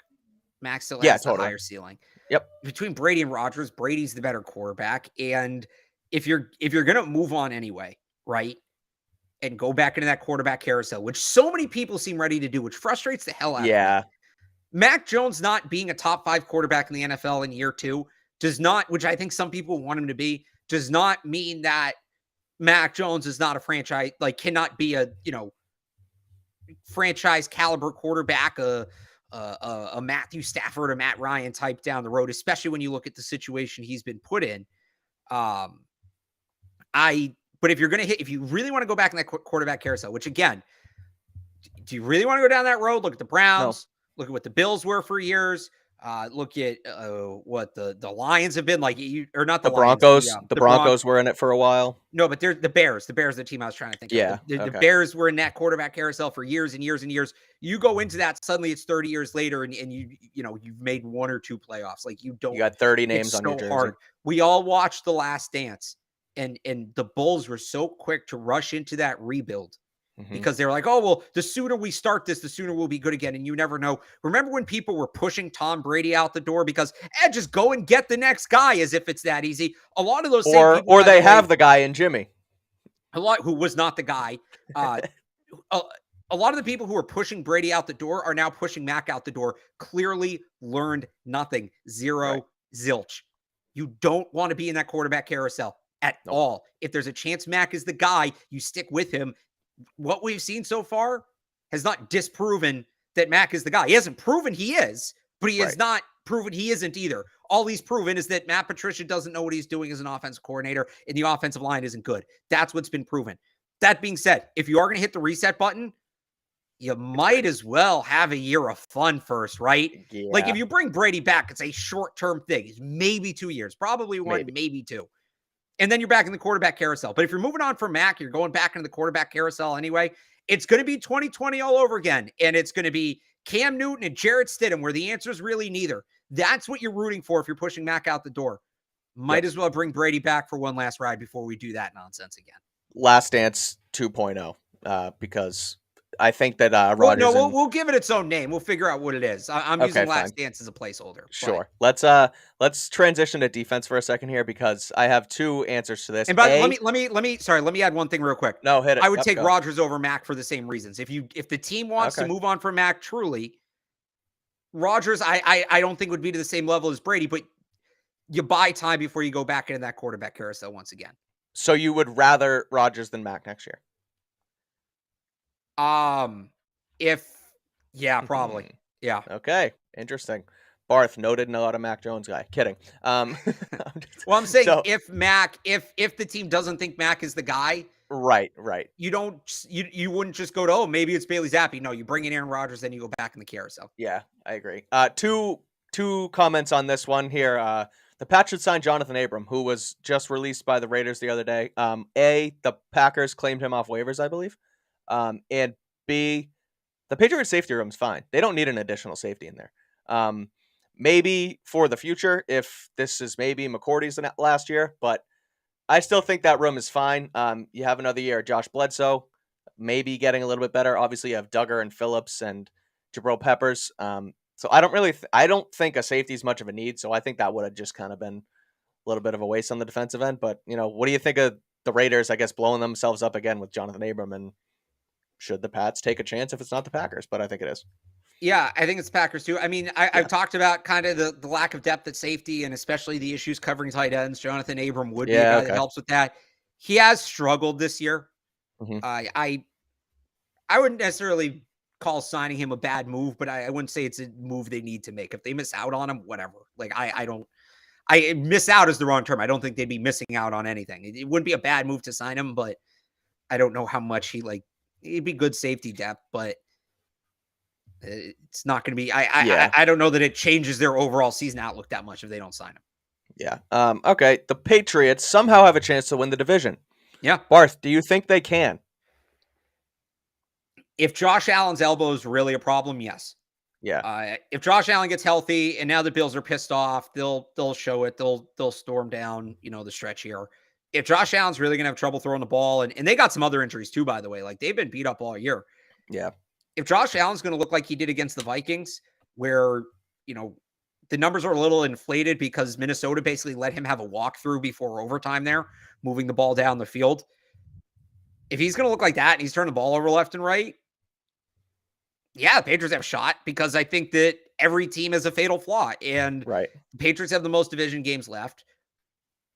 Mac still has the higher ceiling. Yep. Between Brady and Rodgers, Brady's the better quarterback. And if you're gonna move on anyway, right, and go back into that quarterback carousel, which so many people seem ready to do, which frustrates the hell out of me. Mac Jones not being a top 5 quarterback in the NFL in year 2 does not, which I think some people want him to be, does not mean that Mac Jones is not a franchise, like cannot be a, franchise caliber quarterback, a Matthew Stafford or Matt Ryan type down the road, especially when you look at the situation he's been put in. But if you really want to go back in that quarterback carousel, which again, do you really want to go down that road? Look at the Browns, look at what the Bills were for years. Look at what the Lions have been like, or not the Broncos. Lions, the Broncos were in it for a while. No, but they're the Bears. The Bears, the team I was trying to think of. The Bears were in that quarterback carousel for years and years and years. You go into that, suddenly it's 30 years later, and you've made 1 or 2 playoffs. Like you got 30 names on your jersey. Hard. We all watched The Last Dance, and the Bulls were so quick to rush into that rebuild. Because they were like, oh, well, the sooner we start this, the sooner we'll be good again. And you never know. Remember when people were pushing Tom Brady out the door because, just go and get the next guy as if it's that easy. A lot of those same people. Or they have the guy in Jimmy. A lot who was not the guy. A lot of the people who are pushing Brady out the door are now pushing Mac out the door. Clearly learned nothing. Zero, zilch. You don't want to be in that quarterback carousel at all. If there's a chance Mac is the guy, you stick with him. What we've seen so far has not disproven that Mac is the guy. He hasn't proven he is, but he has not proven he isn't either. All he's proven is that Matt Patricia doesn't know what he's doing as an offensive coordinator, and the offensive line isn't good. That's what's been proven. That being said, if you are going to hit the reset button, you might as well have a year of fun first, right? Yeah. Like if you bring Brady back, it's a short-term thing. It's maybe 2 years, probably 1, maybe 2. And then you're back in the quarterback carousel. But if you're moving on from Mac, you're going back into the quarterback carousel anyway. It's going to be 2020 all over again. And it's going to be Cam Newton and Jarrett Stidham, where the answer is really neither. That's what you're rooting for if you're pushing Mac out the door. Might as well bring Brady back for one last ride before we do that nonsense again. Last Dance 2.0, because I think that Rodgers. We'll give it its own name. We'll figure out what it is. I'm using Last Dance as a placeholder. Sure. Let's transition to defense for a second here because I have 2 answers to this. And let me add one thing real quick. No, hit it. I would take Rodgers over Mac for the same reasons. If the team wants to move on from Mac truly, Rodgers I don't think would be to the same level as Brady, but you buy time before you go back into that quarterback carousel once again. So you would rather Rodgers than Mac next year? Probably. Yeah. Okay. Interesting. Barth, noted not a Mac Jones guy. Kidding. I'm saying if the team doesn't think Mac is the guy, right. You wouldn't just go to, maybe it's Bailey Zappi. No, you bring in Aaron Rodgers, then you go back in the carousel. Yeah, I agree. Two comments on this one here. The Patriots signed Jonathan Abram, who was just released by the Raiders the other day. The Packers claimed him off waivers, I believe. And B, the Patriots safety room's fine. They don't need an additional safety in there. Maybe for the future, if this is maybe McCourty's last year, but I still think that room is fine. You have another year. Josh Bledsoe, maybe getting a little bit better. Obviously, you have Duggar and Phillips and Jabril Peppers. So I don't think a safety is much of a need. So I think that would have just kind of been a little bit of a waste on the defensive end. But, what do you think of the Raiders, I guess, blowing themselves up again with Jonathan Abram? And should the Pats take a chance if it's not the Packers? But I think it is. Yeah, I think it's Packers too. I mean, I've talked about kind of the lack of depth at safety and especially the issues covering tight ends. Jonathan Abram would be a guy that helps with that. He has struggled this year. Mm-hmm. I wouldn't necessarily call signing him a bad move, but I wouldn't say it's a move they need to make. If they miss out on him, whatever. Like I miss out is the wrong term. I don't think they'd be missing out on anything. It wouldn't be a bad move to sign him, but I don't know how much he'd be good safety depth, but it's not going to be. I don't know that it changes their overall season outlook that much if they don't sign him. Yeah. Okay. The Patriots somehow have a chance to win the division. Yeah. Barth, do you think they can? If Josh Allen's elbow is really a problem, yes. If Josh Allen gets healthy and now the Bills are pissed off, they'll show it. They'll storm down, the stretch here. If Josh Allen's really going to have trouble throwing the ball, and they got some other injuries too, by the way, like they've been beat up all year. Yeah. If Josh Allen's going to look like he did against the Vikings, where, the numbers are a little inflated because Minnesota basically let him have a walkthrough before overtime there, moving the ball down the field. If he's going to look like that and he's turning the ball over left and right, yeah, the Patriots have a shot because I think that every team has a fatal flaw. And the Patriots have the most division games left.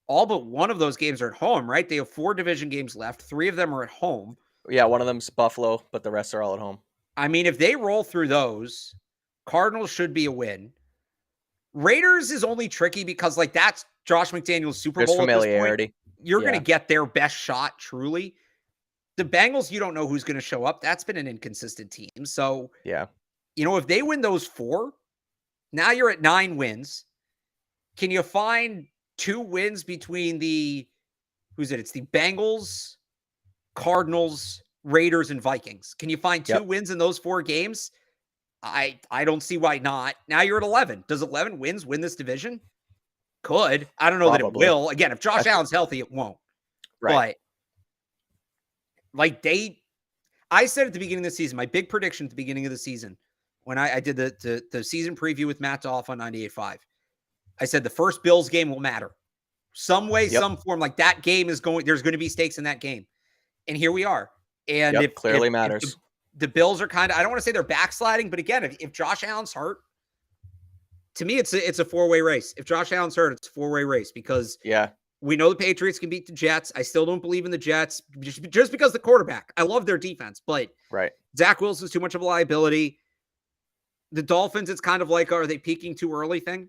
All but one of those games are at home, right? They have 4 division games left. 3 of them are at home. Yeah, one of them's Buffalo, but the rest are all at home. I mean, if they roll through those, Cardinals should be a win. Raiders is only tricky because, that's Josh McDaniels' Super Bowl. Familiarity. At this point. You're going to get their best shot, truly. The Bengals, you don't know who's going to show up. That's been an inconsistent team. So, if they win those 4, now you're at 9 wins. Can you find 2 wins between it's the Bengals, Cardinals, Raiders, and Vikings? Can you find 2 wins in those 4 games? I don't see why not. Now you're at 11. Does 11 wins win this division? Could. I don't know that it will. Again, if Josh Allen's healthy, it won't. Right. But I said at the beginning of the season, my big prediction at the beginning of the season, when I did the season preview with Matt Dolph on 98.5, I said the first Bills game will matter. Some way, some form, like that game is going, there's going to be stakes in that game. And here we are. And it clearly matters. If the Bills are kind of, I don't want to say they're backsliding, but again, if Josh Allen's hurt, to me, it's a 4-way race. If Josh Allen's hurt, it's a 4-way race because we know the Patriots can beat the Jets. I still don't believe in the Jets just because the quarterback. I love their defense, but Zach Wilson's too much of a liability. The Dolphins, it's kind of like, are they peaking too early thing?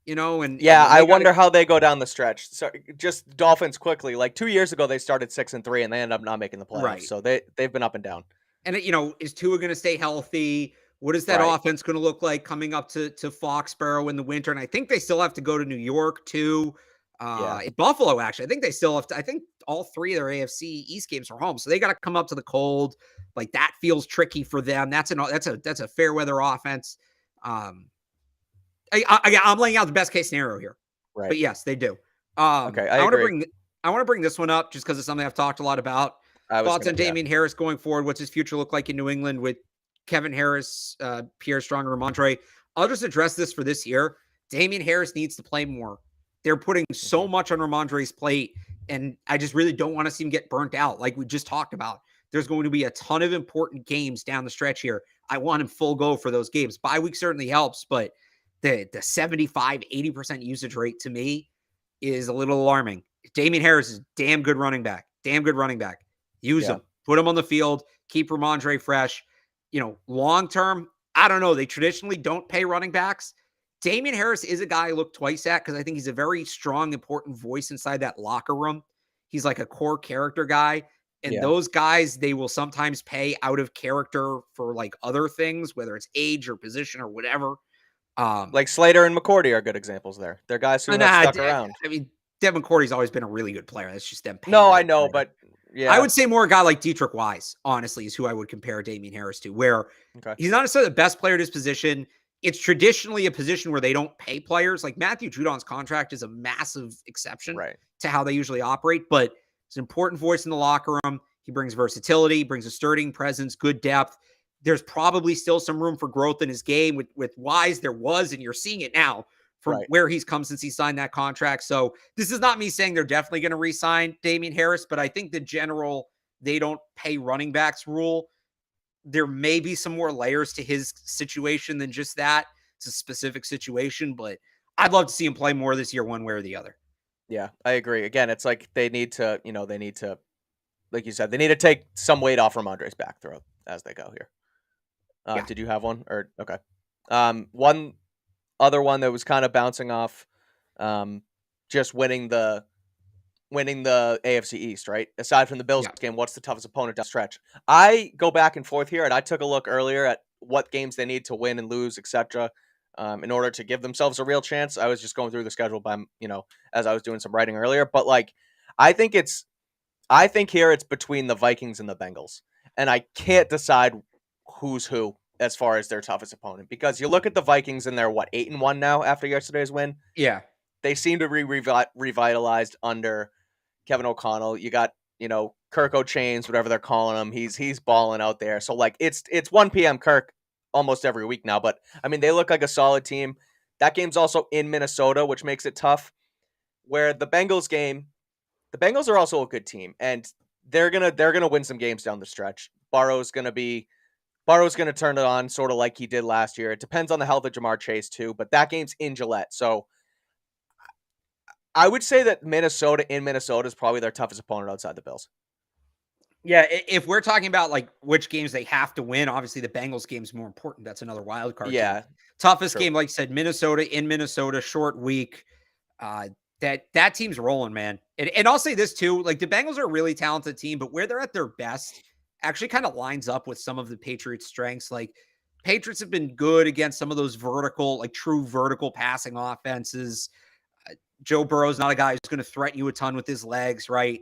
I wonder how they go down the stretch. So just Dolphins quickly. Like 2 years ago, they started 6-3 and they ended up not making the playoffs. Right. So they've been up and down. And is Tua going to stay healthy? What is that offense going to look like coming up to Foxborough in the winter? And I think they still have to go to New York too. Buffalo, actually, I think they still have to. I think all 3 of their AFC East games are home, so they got to come up to the cold. Like that feels tricky for them. That's a fair weather offense. I'm laying out the best case scenario here, right? But yes, they do. Okay, I agree. I want to bring this one up just because it's something I've talked a lot about. Thoughts on Damien Harris going forward. What's his future look like in New England with Kevin Harris, Pierre Strong, and Ramondre? I'll just address this for this year. Damien Harris needs to play more. They're putting so much on Ramondre's plate, and I just really don't want to see him get burnt out like we just talked about. There's going to be a ton of important games down the stretch here. I want him full go for those games. Bye week certainly helps, but the 75-80% usage rate to me is a little alarming. Damien Harris is damn good running back. Use him. Put him on the field. Keep Ramondre fresh. Long term, I don't know. They traditionally don't pay running backs. Damien Harris is a guy I look twice at because I think he's a very strong, important voice inside that locker room. He's like a core character guy. And those guys, they will sometimes pay out of character for like other things, whether it's age or position or whatever. Like Slater and McCourty are good examples there. They're guys who have stuck around. I mean, Devin McCourty's always been a really good player. That's just them paying. No, I know, but I would say more a guy like Dietrich Wise, honestly, is who I would compare Damien Harris to, where he's not necessarily the best player at his position. It's traditionally a position where they don't pay players. Like Matthew Judon's contract is a massive exception to how they usually operate, but it's an important voice in the locker room. He brings versatility, brings a sturdy presence, good depth. There's probably still some room for growth in his game with Wise. There was, and you're seeing it now from where he's come since he signed that contract. So this is not me saying they're definitely going to re-sign Damien Harris, but I think the general they don't pay running backs rule, there may be some more layers to his situation than just that. It's a specific situation, but I'd love to see him play more this year one way or the other. Yeah, I agree. Again, it's like they need to, like you said, they need to take some weight off Ramondre's back throw as they go here. Did you have one? Or okay. One other one that was kind of bouncing off, just winning the AFC East, right? Aside from the Bills game, what's the toughest opponent down the stretch? I go back and forth here, and I took a look earlier at what games they need to win and lose, etc., in order to give themselves a real chance. I was just going through the schedule as I was doing some writing earlier, but like, I think here it's between the Vikings and the Bengals, and I can't decide who's who as far as their toughest opponent, because you look at the Vikings and they're 8-1 now after yesterday's win. Yeah. They seem to be revitalized under Kevin O'Connell. You got, Kirk O'Chains, whatever they're calling him. He's balling out there. So like it's 1 p.m. Kirk almost every week now. But I mean, they look like a solid team. That game's also in Minnesota, which makes it tough. Where the Bengals are also a good team, and they're gonna win some games down the stretch. Burrow's gonna turn it on, sort of like he did last year. It depends on the health of Jamar Chase too, but that game's in Gillette, so I would say that Minnesota is probably their toughest opponent outside the Bills. Yeah, if we're talking about like which games they have to win, obviously the Bengals game's more important. That's another wild card. Yeah, team. Toughest true. game, like you said, Minnesota, short week. That team's rolling, man. And I'll say this too, like the Bengals are a really talented team, but where they're at their best actually kind of lines up with some of the Patriots' strengths. Like Patriots have been good against some of those true vertical passing offenses. Joe Burrow's not a guy who's going to threaten you a ton with his legs, right?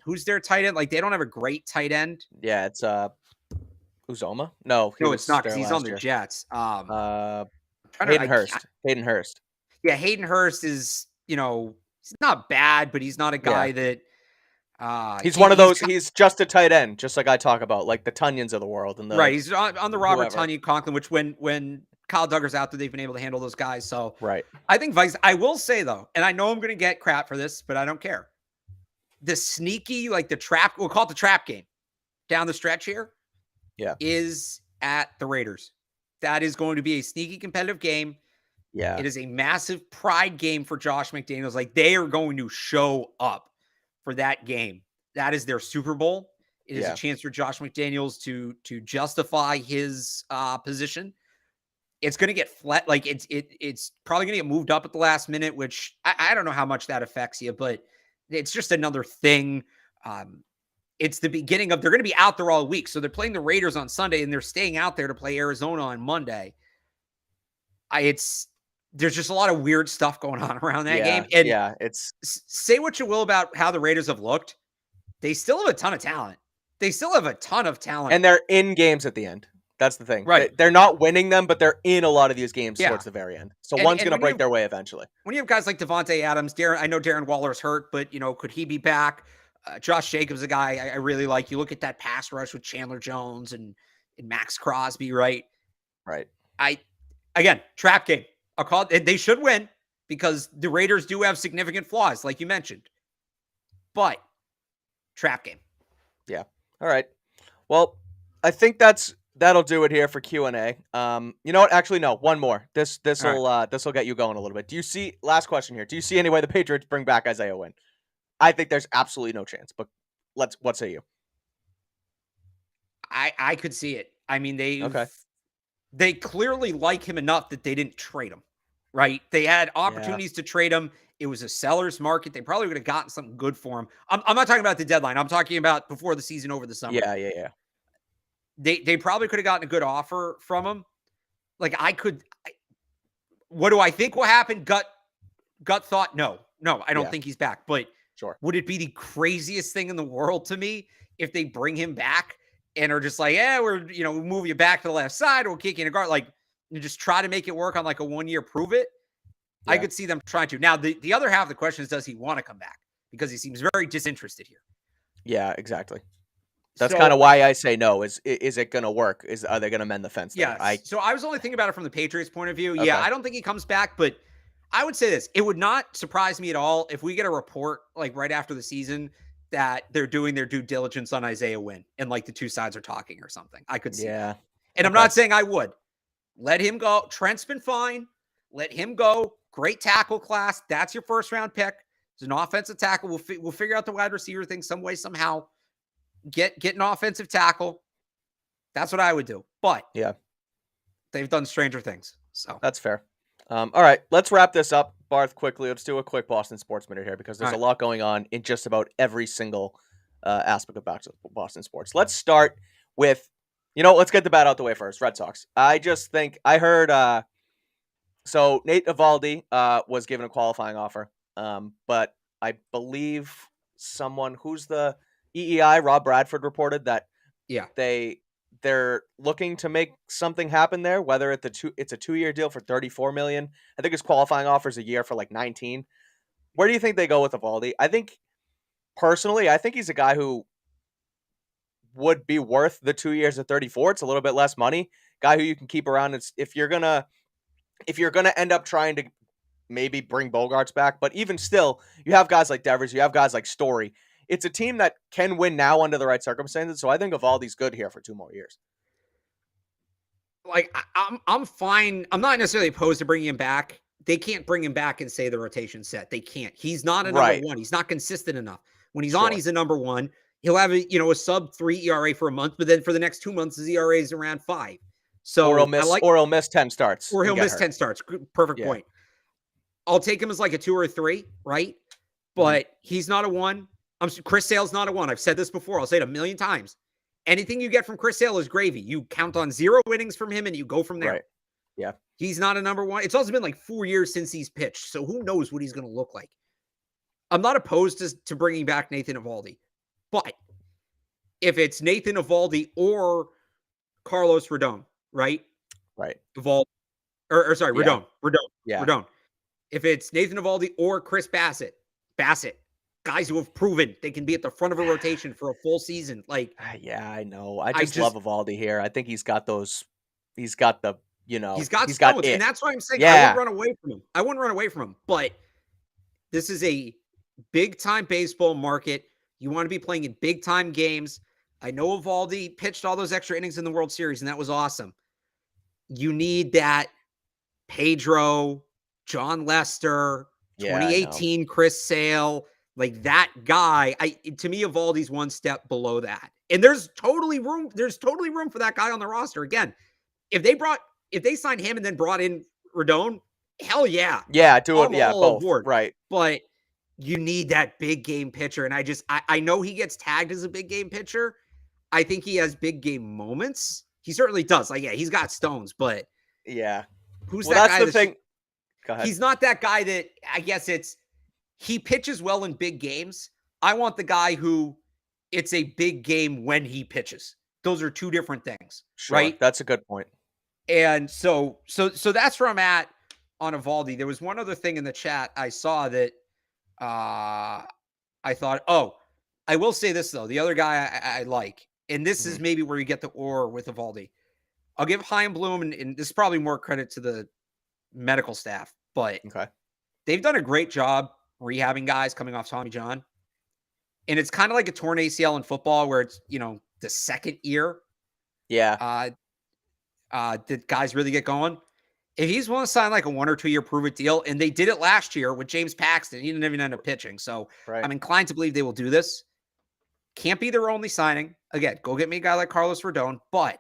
Who's their tight end? Like they don't have a great tight end. Yeah, it's Uzoma. No, it's not because he's on the Jets. Hayden Hurst. Yeah, Hayden Hurst is, he's not bad, but he's not a guy that he's one of those. He's just a tight end, just like I talk about, like the Tunyons of the world. And right, he's on the Robert Tonyan Conklin, which when Kyle Duggar's out there, they've been able to handle those guys. So right, I think Vikes. I will say though, and I know I'm going to get crap for this, but I don't care. The sneaky, like the trap, we'll call it the trap game down the stretch here. Yeah, is at the Raiders. That is going to be a sneaky competitive game. Yeah. It is a massive pride game for Josh McDaniels. Like they are going to show up for that game. That is their Super Bowl. It is a chance for Josh McDaniels to justify his position. It's going to get flat. Like it's probably going to get moved up at the last minute, which I don't know how much that affects you, but it's just another thing. It's the beginning they're going to be out there all week. So they're playing the Raiders on Sunday and they're staying out there to play Arizona on Monday. There's just a lot of weird stuff going on around that game. And say what you will about how the Raiders have looked. They still have a ton of talent. And they're in games at the end. That's the thing. Right. They're not winning them, but they're in a lot of these games towards the very end. So one's going to break their way eventually. When you have guys like Devontae Adams, I know Darren Waller's hurt, but could he be back? Josh Jacobs, a guy I really like. You look at that pass rush with Chandler Jones and Max Crosby, right? Right. Again, trap game. I'll call it. They should win because the Raiders do have significant flaws, like you mentioned. But trap game. Yeah. All right. Well, I think that'll do it here for Q&A. You know what? Actually, no. One more. This will get you going a little bit. Last question here. Do you see any way the Patriots bring back Isaiah Wynn? I think there's absolutely no chance. But what say you? I could see it. I mean, they clearly like him enough that they didn't trade him, right? They had opportunities to trade him. It was a seller's market. They probably would have gotten something good for him. I'm not talking about the deadline. I'm talking about before the season, over the summer. Yeah. They probably could have gotten a good offer from him. Like what do I think will happen? Gut thought. No, I don't think he's back. But would it be the craziest thing in the world to me if they bring him back and are just like, we'll move you back to the left side. We'll kick you in a guard. Like, you just try to make it work on like a 1 year, prove it. Yeah. I could see them trying to. Now, the other half of the question is, does he want to come back? Because he seems very disinterested here. Yeah, exactly. That's kind of why I say no. Is it going to work? Are they going to mend the fence? Yeah. So I was only thinking about it from the Patriots' point of view. Okay. Yeah, I don't think he comes back, but I would say this. It would not surprise me at all if we get a report like right after the season that they're doing their due diligence on Isaiah Wynn and like the two sides are talking or something. I could see that. And I'm not saying I would. Let him go. Trent's been fine. Let him go. Great tackle class. That's your first round pick. It's an offensive tackle. We'll figure out the wide receiver thing some way, somehow. Get an offensive tackle. That's what I would do. But they've done stranger things. So that's fair. All right, let's wrap this up, Barth, quickly. Let's do a quick Boston Sports Minute here because there's a lot going on in just about every single aspect of Boston sports. Let's start with, let's get the bat out the way first. Red Sox. I just think I heard. So Nate Eovaldi was given a qualifying offer, but I believe someone who's the EEI, Rob Bradford, reported that they're looking to make something happen there, whether it's a 2-year deal for $34 million. I think his qualifying offers a year for like 19. Where do you think they go with Evaldi? Personally, I think he's a guy who would be worth the 2 years at 34. It's a little bit less money. Guy who you can keep around. It's if you're gonna end up trying to maybe bring Bogarts back, but even still, you have guys like Devers, you have guys like Story. It's a team that can win now under the right circumstances. So I think Evaldi's good here for 2 more years. Like I'm fine. I'm not necessarily opposed to bringing him back. They can't bring him back and say the rotation's set. They can't. He's not a number one. He's not consistent enough. When he's on, he's a number one. He'll have a sub 3 ERA for a month, but then for the next 2 months, his ERA is around 5. So or he'll miss 10 starts. Or he'll miss 10 starts. Perfect point. I'll take him as like a 2 or 3, right? But he's not a 1. Chris Sale's not a 1. I've said this before. I'll say it a million times. Anything you get from Chris Sale is gravy. You count on 0 innings from him and you go from there. Right. Yeah. He's not a number 1. It's also been like 4 years since he's pitched. So who knows what he's going to look like. I'm not opposed to bringing back Nathan Eovaldi. But if it's Nathan Eovaldi or Carlos Rodon, right? Right. Rodon. Yeah. Rodon. If it's Nathan Eovaldi or Chris Bassett, guys who have proven they can be at the front of a rotation for a full season. Like, yeah, I know. I just love Eovaldi here. I think he's got those. He's got the. He's got stones, and that's why I'm saying I wouldn't run away from him. But this is a big time baseball market. You want to be playing in big time games. I know Eovaldi pitched all those extra innings in the World Series, and that was awesome. You need that Pedro, John Lester, 2018 Chris Sale, like that guy. To me, Eovaldi's one step below that. And there's totally room for that guy on the roster. Again, if they signed him and then brought in Rodon, hell yeah. Yeah, do it. Yeah, both. Aboard. Right. But you need that big game pitcher. And I know he gets tagged as a big game pitcher. I think he has big game moments. He certainly does. Like, yeah, he's got stones, but yeah. Who's that guy? That's the thing. Go ahead. He's not that guy that I guess he pitches well in big games. I want the guy who it's a big game when he pitches. Those are two different things, right? That's a good point. And so that's where I'm at on Eovaldi. There was one other thing in the chat I saw that I thought, I will say this though. The other guy I like, and this is maybe where you get the or with Eovaldi. I'll give Chaim Bloom, and this is probably more credit to the medical staff, but they've done a great job rehabbing guys coming off Tommy John. And it's kind of like a torn ACL in football where it's, the second year. Yeah. Did guys really get going? If he's willing to sign like a 1 or 2 year prove it deal, and they did it last year with James Paxton, he didn't even end up pitching. So I'm inclined to believe they will do this. Can't be their only signing. Again, go get me a guy like Carlos Rodon, but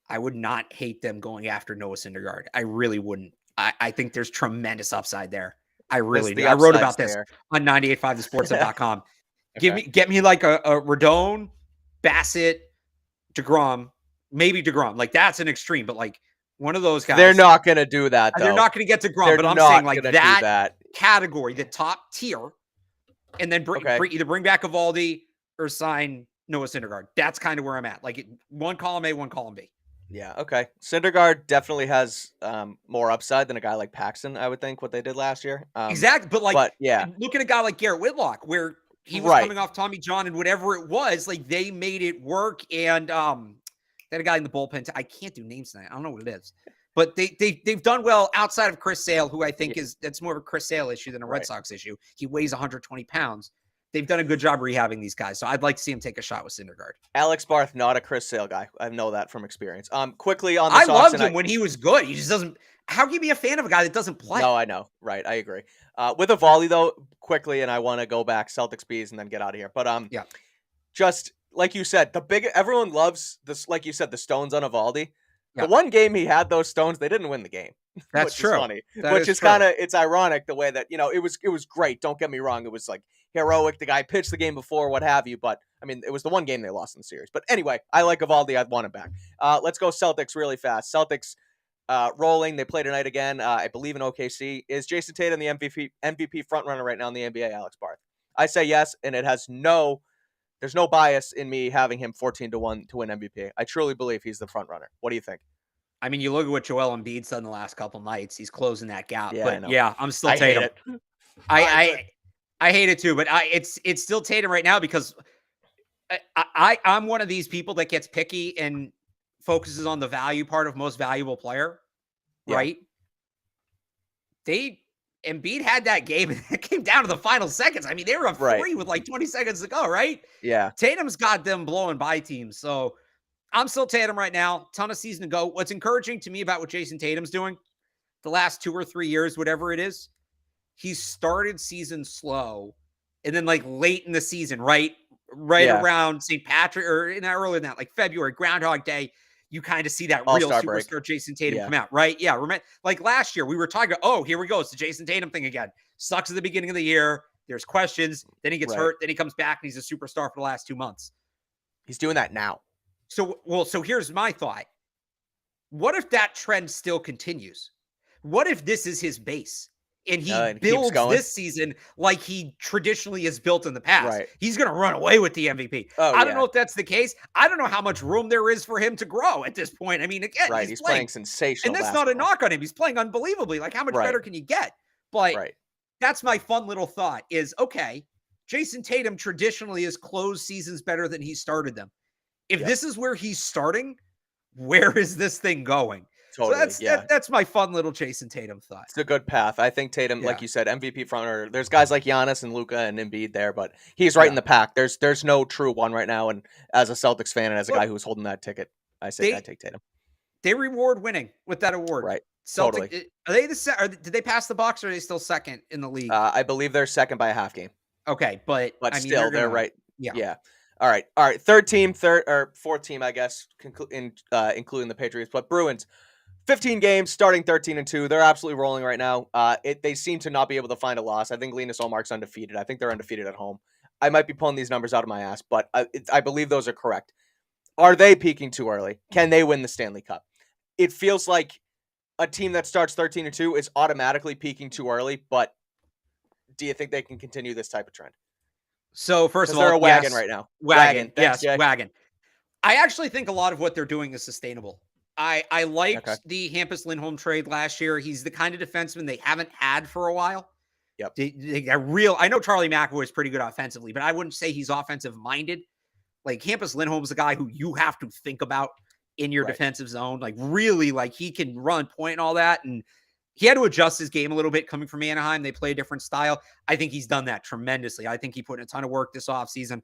I would not hate them going after Noah Syndergaard. I really wouldn't. I think there's tremendous upside there. I really do. I wrote about this on 985thesports.com. Get me like a Rodon, Bassett, DeGrom, maybe DeGrom. Like that's an extreme, but like one of those guys. They're not going to do that, though. They're not going to get DeGrom, but I'm saying like that category, the top tier, and then either bring back Eovaldi or sign Noah Syndergaard. That's kind of where I'm at. Like one column A, one column B. Yeah, okay. Syndergaard definitely has more upside than a guy like Paxton, I would think, what they did last year. Exactly, but look at a guy like Garrett Whitlock, where he was coming off Tommy John and whatever it was, like they made it work. And they had a guy in the bullpen. I can't do names tonight. I don't know what it is. But they've done well outside of Chris Sale, who I think that's more of a Chris Sale issue than a Red Sox issue. He weighs 120 pounds. They've done a good job rehabbing these guys. So I'd like to see him take a shot with Syndergaard. Alex Barth, not a Chris Sale guy. I know that from experience. Quickly on the Sox. I loved him when he was good. He just doesn't. How can you be a fan of a guy that doesn't play? No, I know. Right. I agree. With Eovaldi, though, quickly, and I want to go back Celtics Bees and then get out of here. But just like you said, everyone loves this. Like you said, the stones on Eovaldi. The one game he had those stones, they didn't win the game. That's true. Is funny. Which is kind of, it's ironic the way that, it was great. Don't get me wrong. It was like heroic. The guy pitched the game before, what have you. But I mean, it was the one game they lost in the series. But anyway, I like Eovaldi. I'd want him back. Let's go Celtics really fast. Celtics rolling. They play tonight again. I believe in OKC. Is Jason Tatum the MVP frontrunner right now in the NBA, Alex Barth? I say yes, and it has no There's no bias in me having him 14-1 to win MVP. I truly believe he's the front runner. What do you think? I mean, you look at what Joel Embiid's done the last couple nights. He's closing that gap. Yeah, I But know. yeah, I'm still I hate Tatum. it. I hate it too, but it's still Tatum right now because I'm one of these people that gets picky and focuses on the value part of most valuable player, right? Embiid had that game and it came down to the final seconds. I mean, they were up 3 with like 20 seconds to go, right? Yeah. Tatum's got them blowing by teams. So I'm still Tatum right now. Ton of season to go. What's encouraging to me about what Jason Tatum's doing the last 2 or 3 years, whatever it is, he started season slow and then like late in the season, right around St. Patrick or earlier than that, like February, Groundhog Day, you kind of see that All-Star real superstar break. Jason Tatum come out, right? Yeah. Remember, like last year, we were talking, oh, here we go. It's the Jason Tatum thing again. Sucks at the beginning of the year. There's questions. Then he gets hurt. Then he comes back and he's a superstar for the last 2 months. He's doing that now. So here's my thought. What if that trend still continues? What if this is his base? And he builds this season like he traditionally has built in the past. Right. He's going to run away with the MVP. I don't know if that's the case. I don't know how much room there is for him to grow at this point. I mean, again, he's playing sensational. And that's not a knock on him. He's playing unbelievably. Like, how much better can you get? But that's my fun little thought is, okay, Jason Tatum traditionally has closed seasons better than he started them. If this is where he's starting, where is this thing going? Totally, so that's my fun little Jason Tatum thought. It's a good path. I think Tatum, like you said, MVP frontrunner. There's guys like Giannis and Luka and Embiid there, but he's right in the pack. There's no true one right now. And as a Celtics fan and as a guy who's holding that ticket, I take Tatum. They reward winning with that award, right? Celtic, totally. Are they did they pass the Bucks or are they still second in the league? I believe they're second by a half game. Okay, but I mean, still they're right. Yeah. All right. Fourth team, I guess, including the Patriots, but Bruins. 15 games, starting 13-2. They're absolutely rolling right now. They seem to not be able to find a loss. I think Linus Ullmark's undefeated. I think they're undefeated at home. I might be pulling these numbers out of my ass, but I believe those are correct. Are they peaking too early? Can they win the Stanley Cup? It feels like a team that starts 13-2 is automatically peaking too early, but do you think they can continue this type of trend? So first of all, they're a wagon right now. Wagon. Thanks, yes, wagon. I actually think a lot of what they're doing is sustainable. I liked the Hampus Lindholm trade last year. He's the kind of defenseman they haven't had for a while. Yep. I know Charlie McAvoy is pretty good offensively, but I wouldn't say he's offensive minded. Like Hampus Lindholm's a guy who you have to think about in your defensive zone. Like really, like he can run point and all that. And he had to adjust his game a little bit coming from Anaheim. They play a different style. I think he's done that tremendously. I think he put in a ton of work this offseason,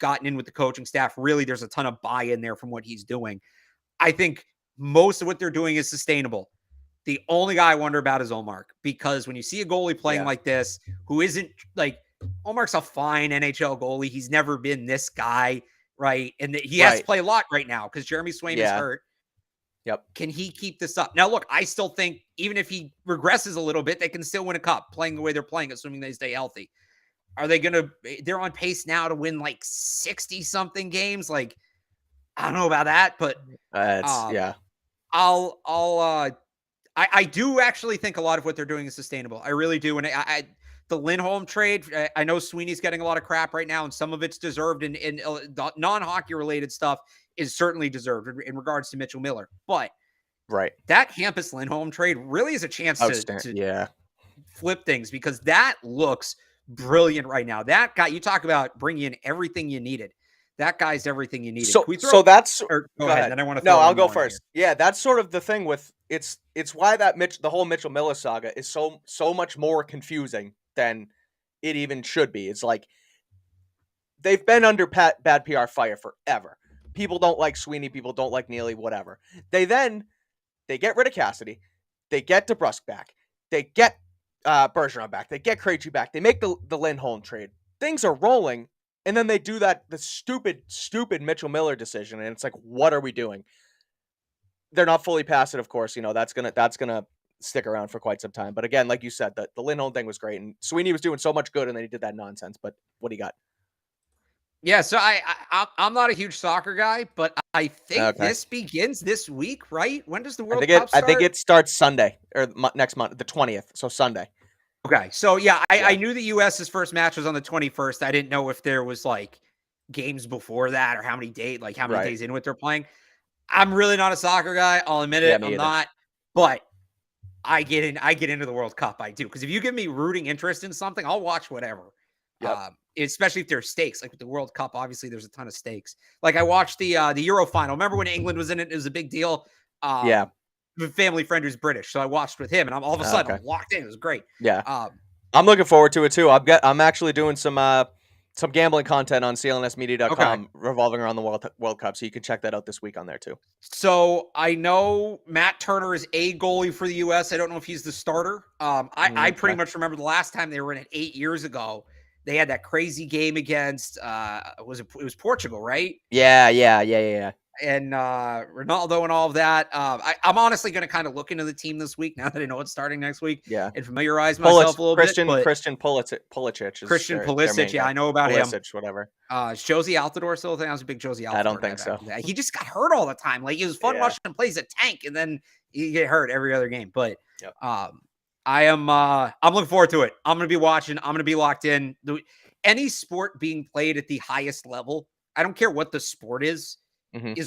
gotten in with the coaching staff. Really, there's a ton of buy-in there from what he's doing. I think most of what they're doing is sustainable. The only guy I wonder about is Ullmark, because when you see a goalie playing like this, who isn't like Ullmark's a fine NHL goalie. He's never been this guy, right? And he has to play a lot right now because Jeremy Swayman is hurt. Yep. Can he keep this up? Now, look, I still think even if he regresses a little bit, they can still win a cup playing the way they're playing, assuming they stay healthy. Are they going to, they're on pace now to win like 60 something games. Like, I don't know about that, but I do actually think a lot of what they're doing is sustainable. I really do. And the Lindholm trade, I know Sweeney's getting a lot of crap right now, and some of it's deserved, and non-hockey related stuff is certainly deserved in regards to Mitchell Miller. But that Hampus Lindholm trade really is a chance to flip things, because that looks brilliant right now. That guy, you talk about bringing in everything you needed. That guy's everything you needed. So that's go ahead. Then I want to. No, I'll go first. Here. Yeah, that's sort of the thing with it's why the whole Mitchell Miller saga is so much more confusing than it even should be. It's like they've been under bad PR fire forever. People don't like Sweeney. People don't like Neely. Whatever. They get rid of Cassidy. They get DeBrusk back. They get Bergeron back. They get Krejci back. They make the Lindholm trade. Things are rolling. And then they do the stupid Mitchell Miller decision, and it's like, what are we doing? They're not fully past it, of course. You know, that's gonna stick around for quite some time. But again, like you said, the Lindholm thing was great, and Sweeney was doing so much good, and then he did that nonsense. But what do you got? Yeah, so I'm not a huge soccer guy, but I think this begins this week, right? When does the World Cup start? I think it starts Sunday or next month, the 20th. So Sunday. Okay, so I knew the U.S.'s first match was on the 21st. I didn't know if there was like games before that or how many days Right. into it they're playing. I'm really not a soccer guy. I'll admit Yeah, it. me I'm either. not. But I get into the World Cup. I do. Because if you give me rooting interest in something, I'll watch whatever. Yep. Especially if there's stakes. Like with the World Cup, obviously there's a ton of stakes. Like I watched the Euro final. Remember when England was in it? It was a big deal. Yeah. A family friend who's British, so I watched with him, and I'm all of a sudden I'm locked in. It was great. Yeah. I'm looking forward to it too. I'm actually doing some gambling content on CLNSmedia.com revolving around the World Cup, so you can check that out this week on there too. So I know Matt Turner is a goalie for the U.S. I don't know if he's the starter. I pretty much remember the last time they were in it 8 years ago. They had that crazy game against it was Portugal, right? Yeah. And Ronaldo and all of that. I'm honestly going to kind of look into the team this week now that I know it's starting next week. Yeah, and familiarize myself a little bit. Christian Pulisic. Christian Pulisic, yeah, I know about him. Whatever. Is Josie Altidore still a thing? I was a big Josie Altidore. I don't think so. He just got hurt all the time. Like it was fun watching him play as a tank, and then he get hurt every other game. But I'm looking forward to it. I'm going to be watching. I'm going to be locked in. Any sport being played at the highest level, I don't care what the sport is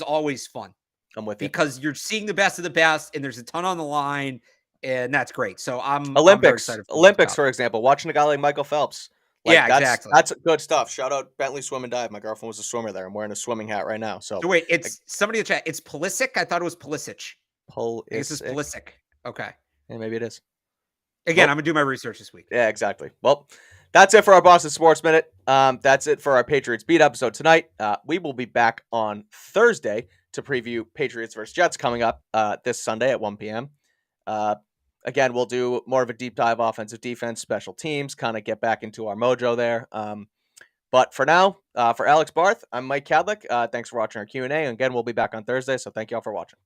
always fun. I'm with you. Because you're seeing the best of the best, and there's a ton on the line, and that's great. So I'm Olympics, very excited for Olympics, for example, watching a guy like Michael Phelps. Exactly. That's good stuff. Shout out Bentley Swim and Dive. My girlfriend was a swimmer there. I'm wearing a swimming hat right now. So wait, it's somebody in the chat. It's Pulisic. I thought it was Pulisic. This is Pulisic. Okay. Yeah, maybe it is. Again, I'm gonna do my research this week. Yeah, exactly. Well, that's it for our Boston Sports Minute. That's it for our Patriots Beat episode tonight. We will be back on Thursday to preview Patriots versus Jets coming up this Sunday at 1 p.m. Again, we'll do more of a deep dive offensive defense, special teams, kind of get back into our mojo there. But for now, for Alex Barth, I'm Mike Kadlick. Thanks for watching our Q&A. And again, we'll be back on Thursday, so thank you all for watching.